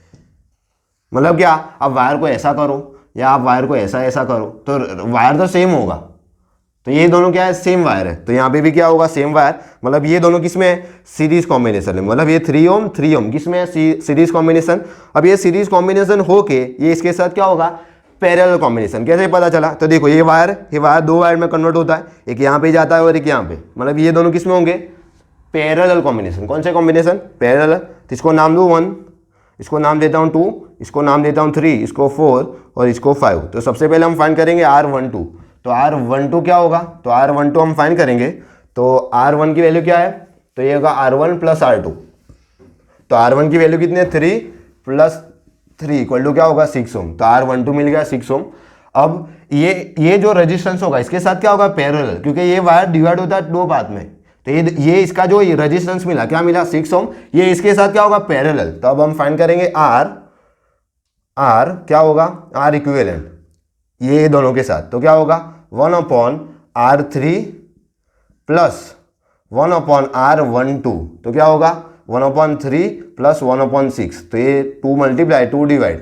मतलब क्या, आप वायर को ऐसा करो या आप वायर को ऐसा ऐसा करो तो वायर तो सेम होगा। तो ये दोनों क्या है, सेम वायर है। तो यहाँ पे भी क्या होगा, सेम वायर। मतलब ये दोनों किसमें है, सीरीज कॉम्बिनेशन है। मतलब ये 3 ओम 3 ओम किसमें है, सीरीज कॉम्बिनेशन। अब ये सीरीज कॉम्बिनेशन होके ये इसके साथ क्या होगा, पैरेलल कॉम्बिनेशन। कैसे पता चला, तो देखो ये वायर 2 वायर में कन्वर्ट होता है, एक यहाँ पे जाता है और एक यहाँ पे। मतलब ये दोनों किसमें होंगे, पैरेलल कॉम्बिनेशन। कौन से कॉम्बिनेशन, पैरेलल। तो इसको नाम दूँ 1, इसको नाम देता हूँ 2, इसको नाम देता हूँ 3, इसको 4 और इसको 5। तो सबसे पहले हम फाइंड करेंगे R12। तो R12 क्या होगा, तो R12 हम फाइंड करेंगे। तो R1 की वैल्यू क्या है, तो ये होगा R1 प्लस R2। तो R1 की वैल्यू कितनी है, 3 प्लस 3 इक्वल टू क्या होगा, 6 ओम। तो R12 मिल गया 6 ओम। अब ये जो रेजिस्टेंस होगा इसके साथ क्या होगा, पैरेलल, क्योंकि ये वायर डिवाइड होता है 2 पार्ट में। तो ये इसका जो रेजिस्टेंस मिला, क्या मिला, 6 ओम। ये इसके साथ क्या होगा, पैरेलल। तो अब हम फाइंड करेंगे R क्या होगा, R इक्विवेलेंट ये दोनों के साथ। तो क्या होगा, 1/R3 प्लस 1/R12। तो क्या होगा, 1/3 प्लस 1/6। तो ये 2 मल्टीप्लाई 2 डिवाइड,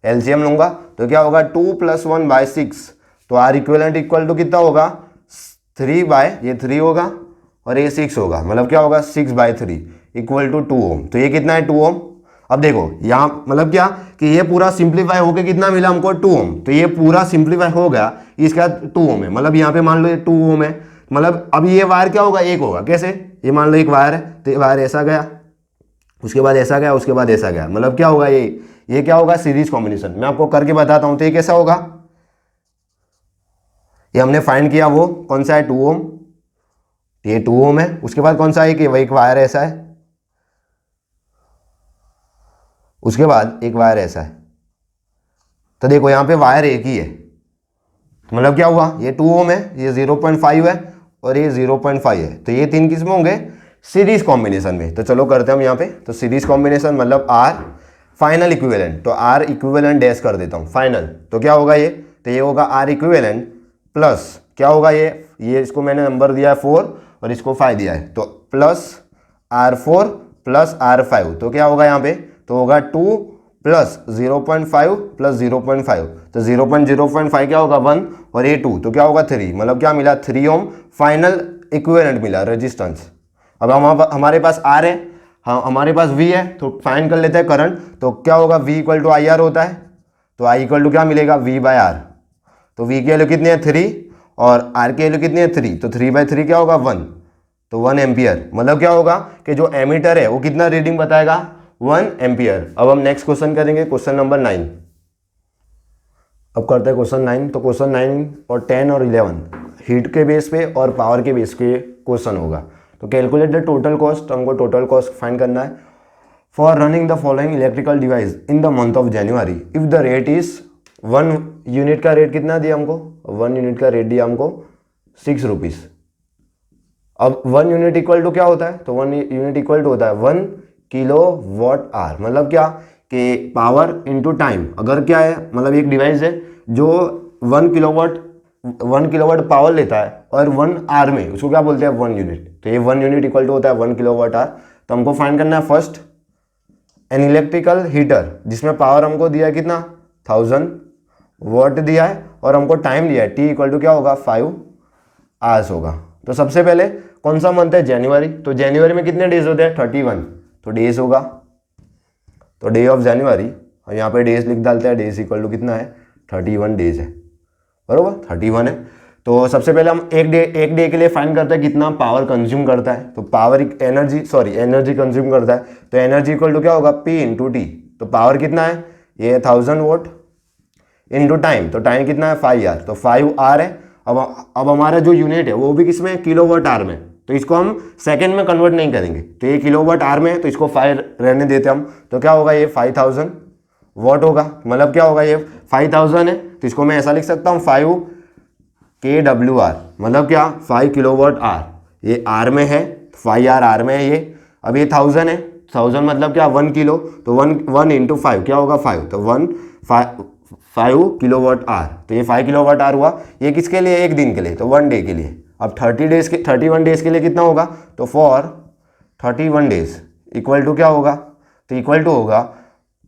एलसीएम लूंगा तो क्या होगा, 2 + 1/6। तो R इक्विवेलेंट इक्वल टू कितना होगा, 3 होगा और ये 6 होगा। मतलब क्या होगा, 6/3 इक्वल टू 2 ओम। तो ये कितना है, 2 ओम। अब देखो यहाँ मतलब क्या कि ये पूरा सिंप्लीफाई होके कितना मिला हमको, 2 ओम। तो ये पूरा सिंप्लीफाई हो गया, इसके बाद 2 ओम है। मतलब यहाँ पे मान लो ये 2 ओम है। मतलब अब ये वायर क्या होगा, एक होगा। कैसे, ये मान लो एक वायर है, तो ये वायर ऐसा गया, उसके बाद ऐसा गया, उसके बाद ऐसा गया। मतलब क्या होगा, ये क्या होगा, सीरीज कॉम्बिनेशन। मैं आपको करके बताता हूँ। तो ये कैसा होगा, ये हमने फाइंड किया, वो कौन सा है, 2 ओम। ये 2 ओम है। उसके बाद कौन सा है, कि वही एक वायर ऐसा है, उसके बाद एक वायर ऐसा है। तो देखो यहाँ पे वायर एक ही है। मतलब क्या हुआ, ये 2 ओम है, ये 0.5 है और ये 0.5 है। तो ये 3 किस्म होंगे सीरीज कॉम्बिनेशन में। तो चलो करते हैं हम यहाँ पे। तो सीरीज कॉम्बिनेशन मतलब R फाइनल इक्विवेलेंट। तो R इक्विवेलेंट डैश कर देता हूँ, फाइनल। तो क्या होगा ये, तो ये होगा R इक्विवेलेंट प्लस क्या होगा, ये इसको मैंने नंबर दिया है 4 और इसको 5 दिया है। तो प्लस R4 प्लस R5। तो क्या होगा यहाँ पे, तो होगा 2 प्लस 0.5 प्लस 0.5। तो 0.05 क्या होगा, 1 और ये 2। तो क्या होगा, 3। मतलब क्या मिला, 3 ओम फाइनल इक्विवेलेंट मिला रेजिस्टेंस। अब हमारे पास R है, हाँ हमारे पास V है, तो फाइंड कर लेते हैं करंट। तो क्या होगा, V इक्वल टू IR होता है। तो I इक्वल टू क्या मिलेगा, V/R। तो V की वैल्यू कितनी है, 3 और R की वैल्यू कितनी है, 3। तो 3/3 क्या होगा, 1। तो 1 एम्पियर। मतलब क्या होगा कि जो एमीटर है वो कितना रीडिंग बताएगा, 1 एम्पियर। अब हम नेक्स्ट क्वेश्चन करेंगे, क्वेश्चन नंबर 9। अब करते हैं क्वेश्चन 9। तो क्वेश्चन 9 और 10 और 11 हीट के बेस पे और पावर के बेस पे क्वेश्चन होगा। तो कैलकुलेट द टोटल कॉस्ट, हमको टोटल कॉस्ट फाइंड करना है for running the following electrical device in the month of January if the rate is 1 unit का रेट कितना दिया हमको, 1 यूनिट का रेट दिया हमको 6 रुपीज़। अब 1 यूनिट इक्वल टू क्या होता है, तो 1 यूनिट इक्वल टू होता है 1 किलोवाट आवर। मतलब क्या कि पावर इनटू टाइम। अगर क्या है, मतलब एक डिवाइस है जो 1 किलोवाट पावर लेता है और 1 आवर में, उसको क्या बोलते हैं, 1 यूनिट। तो ये 1 यूनिट इक्वल टू होता है 1 किलोवाट आवर। तो हमको फाइंड करना है फर्स्ट एन इलेक्ट्रिकल हीटर जिसमें पावर हमको दिया है कितना, 1000 वाट दिया है और हमको टाइम दिया है t इक्वल टू क्या होगा, 5 आवर्स होगा। तो सबसे पहले कौन सा मंथ है, जनवरी। तो जनवरी में कितने डेज होते हैं, 31। तो डेज होगा, तो डे ऑफ जनवरी, और यहाँ पे डेज लिख डालते हैं। डेज इक्वल टू कितना है, 31 डेज है, बरोबर 31 है। तो सबसे पहले हम एक डे के लिए फाइंड करते हैं कितना पावर कंज्यूम करता है। तो पावर एनर्जी कंज्यूम करता है। तो एनर्जी इक्वल टू क्या होगा, P इंटू टी। तो पावर कितना है, ये 1000 वोट इंटू टाइम। तो टाइम कितना है, 5 आवर। तो 5 आवर है। अब हमारा जो यूनिट है वो भी किसमें, किलोवाट आवर में। तो इसको हम सेकंड में कन्वर्ट नहीं करेंगे। तो ये किलोवाट आवर में है, तो इसको 5 रहने देते हम। तो क्या होगा, ये 5000 वॉट होगा। मतलब क्या होगा, ये 5000 है, तो इसको मैं ऐसा लिख सकता हूँ 5 kWh। मतलब क्या, 5 किलोवाट आवर। ये आर में है, 5 आर में है ये। अब ये 1000 है, 1000 मतलब क्या, 1 किलो। तो 1 इंटू 5 क्या होगा, 5। तो 5 किलोवाट आवर। तो ये 5 किलोवाट आवर हुआ। ये किसके लिए, एक दिन के लिए, तो 1 डे के लिए। अब 31 डेज के लिए कितना होगा, तो फॉर 31 डेज इक्वल टू क्या होगा, तो इक्वल टू होगा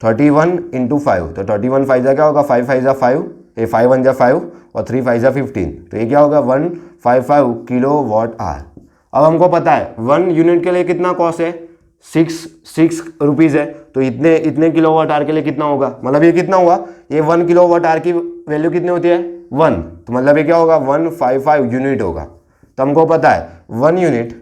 31 इंटू 5, तो 31 फाइव जा क्या होगा, 5 फाइव जा 5, ये 5 वन जा 5 और 3 फाइव जा 15, तो ये क्या होगा 155 किलो वाट आवर। अब हमको पता है 1 यूनिट के लिए कितना कॉस्ट है, 6 रुपीज़ है, तो इतने किलो वाट आवर के लिए कितना होगा, मतलब ये कितना हुआ, ये 1 किलो वाट आवर की वैल्यू कितनी होती है 1, तो मतलब ये क्या होगा 155 यूनिट होगा। तो हमको पता है 1 यूनिट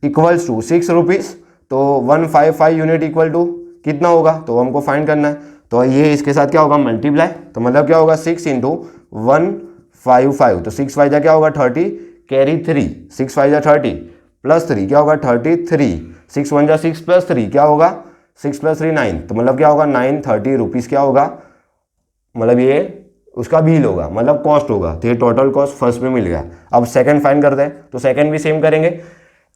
इक्वल्स टू 6 रुपीज़, तो 155 यूनिट इक्वल टू कितना होगा, तो हमको फाइंड करना है, तो ये इसके साथ क्या होगा मल्टीप्लाई, तो मतलब क्या होगा 6 इंटू 155, तो 6 फाइव जा क्या होगा 30, कैरी 3, 6 फाइव जा 30 प्लस 3 क्या होगा 33, 6 वन जा 6 प्लस 3 क्या होगा 6 प्लस 3 9, तो मतलब क्या होगा 930 रुपीज़ क्या होगा, मतलब ये उसका बिल होगा, मतलब कॉस्ट होगा। तो ये टोटल कॉस्ट फर्स्ट में मिल गया। अब सेकंड फाइंड करते हैं, तो सेकंड भी सेम करेंगे।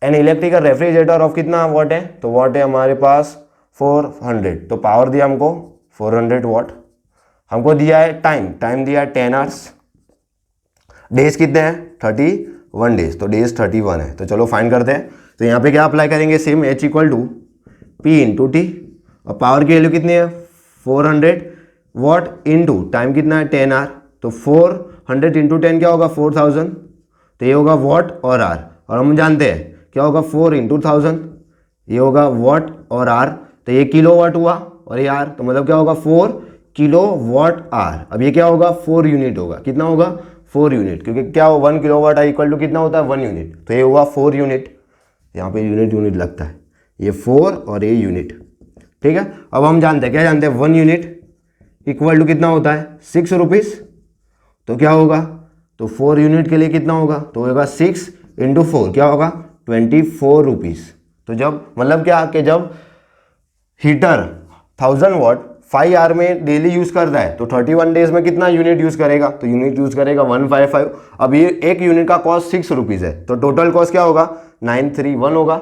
एन इलेक्ट्रिकल रेफ्रिजरेटर ऑफ कितना वाट है, तो वाट है हमारे पास 400, तो पावर दिया हमको 400 वाट, हमको दिया है टाइम दिया है 10 आवर्स, डेज कितने हैं 31 डेज, तो डेज 31 है। तो चलो फाइंड करते हैं। तो यहाँ पे क्या अप्लाई करेंगे, same H equal to P into T, और पावर की वैल्यू कितनी है 400 वाट इंटू टाइम कितना है 10 आवर, तो 400 इंटू 10 क्या होगा 4000, तो ये होगा वाट और आर, और हम जानते हैं क्या होगा 4 इंटू 1000, ये होगा वाट और आर, तो ये किलो वाट हुआ और ये आर, तो मतलब क्या होगा 4 किलो वाट आर। अब ये क्या होगा 4 यूनिट होगा, कितना होगा 4 यूनिट, क्योंकि क्या हो 1 kilowatt are equal to कितना होता है 1 यूनिट, तो ये हुआ 4 यूनिट, यहाँ पे यूनिट लगता है, ये 4 और ये यूनिट, ठीक है। अब हम जानते हैं, क्या जानते हैं 1 यूनिट इक्वल टू कितना होता है 6 रुपीज़, तो क्या होगा, तो 4 यूनिट के लिए कितना होगा, तो होगा 6 इंटू 4 क्या होगा 24 रुपीज़। तो जब मतलब क्या कि जब हीटर 1000 वाट 5 आवर में डेली यूज़ करता है, तो 31 डेज में कितना यूनिट यूज़ करेगा, तो यूनिट यूज़ करेगा 155। अब ये एक यूनिट का कॉस्ट 6 रुपीज़ है, तो टोटल कॉस्ट क्या होगा 931 होगा,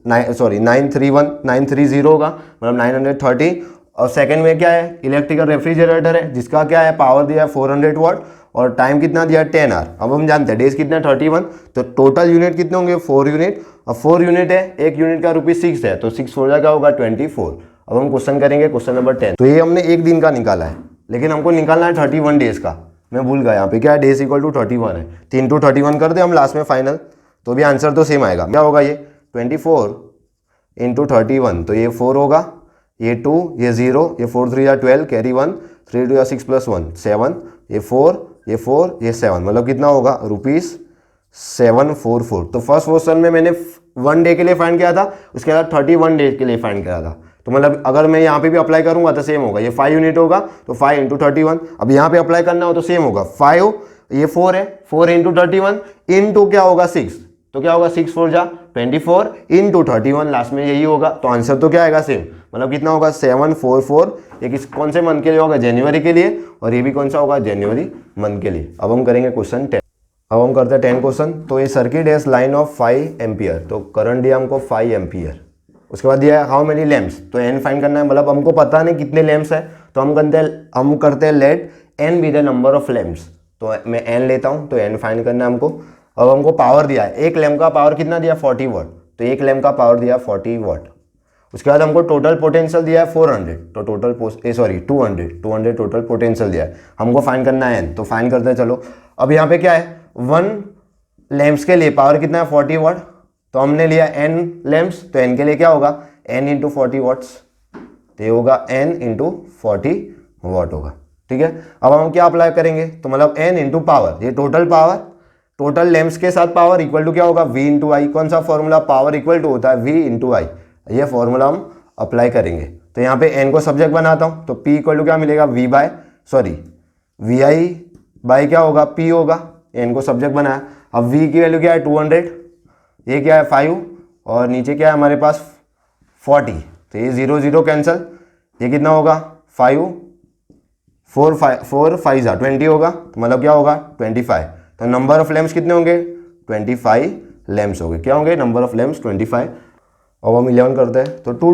930 होगा, मतलब 930। और सेकंड में क्या है इलेक्ट्रिकल रेफ्रिजरेटर है, जिसका क्या है पावर दिया है 400 वाट और टाइम कितना दिया है 10 आवर। अब हम जानते हैं डेज कितना 31, तो टोटल यूनिट कितने होंगे 4 यूनिट, और 4 यूनिट है, एक यूनिट का ₹6 है, तो 6 4 क्या होगा 24। अब हम क्वेश्चन करेंगे क्वेश्चन नंबर 10। तो ये हमने एक दिन का निकाला है, लेकिन हमको निकालना है 31 डेज का, मैं भूल गया यहाँ पे क्या है डेज इक्वल टू 31 है, 3 टू 31 कर दे हम लास्ट में फाइनल, तो भी आंसर तो सेम आएगा। क्या होगा ये 24 इंटू 31, तो ये 4 होगा, ये 2, ये 0, ये 4 3 या 12 कैरी 1, 3 2 या 6 प्लस 1 7, ये 4, ये 4, ये 7, मतलब कितना होगा ₹744। तो फर्स्ट क्वेश्चन में मैंने 1 डे के लिए फाइंड किया था, उसके बाद 31 डे के लिए फाइंड किया था, तो मतलब अगर मैं यहाँ पे भी अप्लाई करूंगा तो सेम होगा, ये 5 यूनिट होगा तो 5 इंटू 31। अब यहाँ पे अप्लाई करना हो तो सेम होगा 5, ये 4 है, 4 इंटू 31 इंटू क्या होगा 6, तो क्या होगा 6 4 जा 24 इंटू 31, लास्ट में यही होगा, तो आंसर तो क्या आएगा सेम, मतलब कितना होगा 744। ये किस कौन से मंथ के लिए होगा जनवरी के लिए, और ये भी कौन सा होगा जनवरी मंथ के लिए। अब हम करेंगे क्वेश्चन 10। अब हम करते हैं 10 क्वेश्चन। तो ये सर्किट है लाइन ऑफ 5 एम्पियर, तो करंट दिया हमको 5 एम्पियर, उसके बाद दिया है हाउ मेनी लैम्प्स, तो एन फाइंड करना है, मतलब हमको पता नहीं कितने लैम्प्स है, तो हम करते हैं let n be the number of lamps, तो मैं एन लेता हूँ, तो एन फाइंड करना है हमको। अब हमको पावर दिया है, एक लैम्प का पावर कितना दिया 40 वाट, तो एक लैम्प का पावर दिया 40 वाट। उसके बाद हमको टोटल पोटेंशियल दिया है 400, तो टोटल 200 टोटल पोटेंशियल दिया है, हमको फाइंड करना है एन, तो फाइंड करते हैं चलो। अब यहाँ पे क्या है 1 लैम्प्स के लिए पावर कितना है 40 वाट, तो हमने लिया n लैम्प्स, तो n के लिए क्या होगा n इंटू 40 वाट्स, तो ये होगा n इंटू 40 वाट होगा, ठीक है। अब हम क्या अप्लाई करेंगे, तो मतलब n इंटू पावर, ये टोटल पावर, टोटल लैम्प्स के साथ पावर इक्वल टू क्या होगा v इंटू आई। कौन सा फॉर्मूला, पावर इक्वल टू होता है v इंटू आई, ये फॉर्मूला हम अप्लाई करेंगे। तो यहाँ पे n को सब्जेक्ट बनाता हूँ, तो p इक्वल टू क्या मिलेगा वी आई बाई क्या होगा p होगा, n को सब्जेक्ट बनाया। अब v की वैल्यू क्या है 200, ये क्या है 5, और नीचे क्या है हमारे पास 40, तो ये 0 0 कैंसिल, ये कितना होगा 5 4 5 जा 20 होगा, तो मतलब क्या होगा 25। तो नंबर ऑफ लैम्प्स कितने होंगे 25 लैम्प्स होंगे, क्या होंगे नंबर ऑफ लैम्प्स 25। अब हम 11 करते हैं। तो टू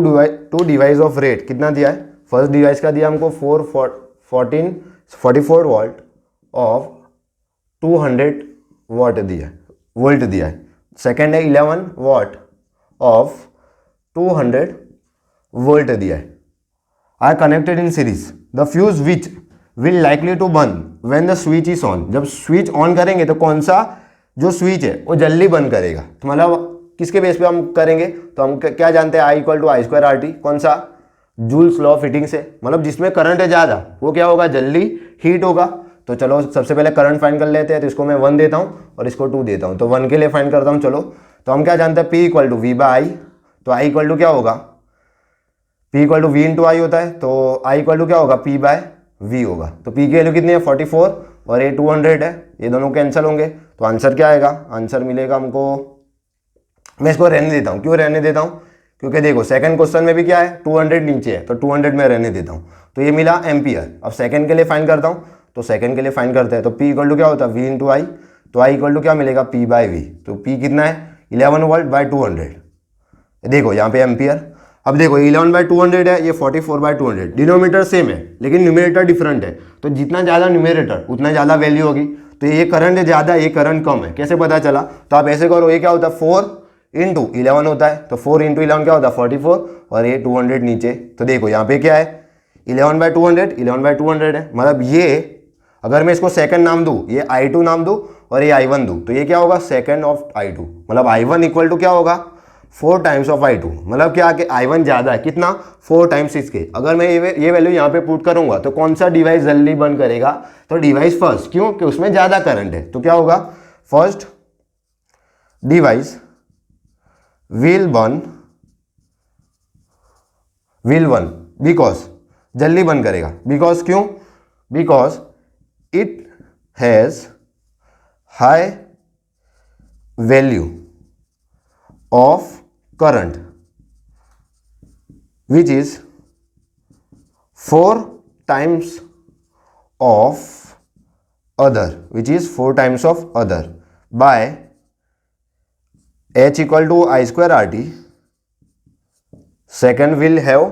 डिवाइस ऑफ रेट कितना दिया है, फर्स्ट डिवाइस का दिया हमको 44 वोल्ट ऑफ 200 वाट दिया है, वोल्ट दिया है। सेकेंड है 11 वॉट ऑफ 200 वोल्ट दिया है। Are connected in series, the fuse which will likely to burn when the switch is on. जब स्विच ऑन करेंगे तो कौन सा जो स्विच है वो जल्दी बंद करेगा। तो मतलब किसके बेस पे हम करेंगे, तो हम क्या जानते हैं, I = I² RT, कौन सा, जूल्स लॉ ऑफ हीटिंग से। मतलब जिसमें करंट है ज़्यादा वो क्या होगा, जल्दी हीट होगा। तो चलो सबसे पहले करंट फाइंड कर लेते हैं। तो इसको मैं 1 देता हूँ और इसको 2 देता हूँ। तो 1 के लिए फाइंड करता हूँ। चलो तो हम क्या जानते हैं, P = V/I। तो I = क्या होगा, P = V × I होता है। तो I = क्या होगा, P/V होगा। तो P की वैल्यू कितनी है, 44 और ये 200 है, ये दोनों कैंसिल होंगे। तो आंसर क्या आएगा, आंसर मिलेगा हमको, मैं इसको रहने देता हूँ। क्यों रहने देता हूँ, क्योंकि देखो सेकंड क्वेश्चन में भी क्या है, 200 नीचे है, तो 200 में रहने देता हूँ। तो ये मिला एम्पियर। अब सेकंड के लिए फाइंड करता हूँ। तो सेकंड के लिए फाइंड करते हैं। तो P = क्या होता है, V × I। तो I = क्या मिलेगा, P/V। तो P कितना है, 11 वोल्ट/200। देखो यहाँ पे एम्पियर। अब देखो 11/200 है, ये 44/200, डिनोमीटर सेम है लेकिन न्यूमरेटर डिफरेंट है। तो जितना ज़्यादा न्यूमरेटर उतना ज़्यादा वैल्यू होगी। तो ये करंट है ज़्यादा, ये करंट कम है, कैसे पता चला। तो आप ऐसे करो, ये क्या होता है, 4 × 11 होता है। तो 4 × 11 क्या होता है, 44 और ये 200 नीचे। तो देखो यहाँ पे क्या है, 11/200, 11/200 है। मतलब ये अगर मैं इसको सेकंड नाम दूँ, ये I2 नाम दूँ और ये I1 दूँ, तो ये क्या होगा, सेकंड ऑफ I2। मतलब I1 = क्या होगा, 4 टाइम्स ऑफ I2। मतलब क्या कि I1 ज़्यादा है, कितना, 4 टाइम्स इसके। अगर मैं ये वैल्यू यहाँ पे पुट करूँगा तो कौन सा डिवाइस जल्दी बंद करेगा, तो डिवाइस फर्स्ट, क्यों कि उसमें ज़्यादा करंट है। तो क्या होगा, first device will burn because, जल्दी बंद करेगा, बिकॉज क्यों, because it has high value of current which is 4 times of other, which is 4 times of other by H = I² RT। second will have,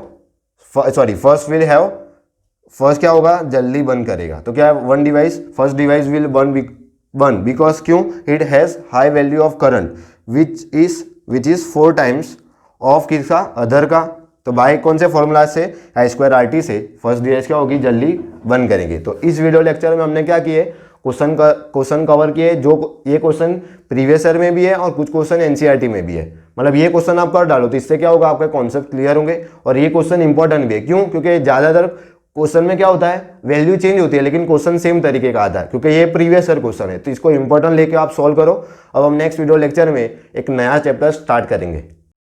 sorry first will have, first क्या होगा, जल्दी बंद करेगा। तो क्या है, one device, first device will burn because क्यों, it has high value of current which is 4 times of किसका, अदर का। तो बाय कौन से फॉर्मूला से, I² RT से फर्स्ट डिवाइस क्या होगी, जल्दी बंद करेंगे। तो इस वीडियो लेक्चर में हमने क्या किए, क्वेश्चन कवर किए। जो ये क्वेश्चन प्रीवियस ईयर में भी है और कुछ क्वेश्चन NCERT में भी है। मतलब ये क्वेश्चन आप कर डालो तो इससे क्या होगा, आपके कॉन्सेप्ट क्लियर होंगे। और ये क्वेश्चन इंपॉर्टेंट भी है, क्यों, क्योंकि ज़्यादातर क्वेश्चन में क्या होता है, वैल्यू चेंज होती है लेकिन क्वेश्चन सेम तरीके का आता है, क्योंकि ये प्रीवियस ईयर क्वेश्चन है। तो इसको इंपॉर्टेंट लेके आप सॉल्व करो। अब हम नेक्स्ट वीडियो लेक्चर में एक नया चैप्टर स्टार्ट करेंगे।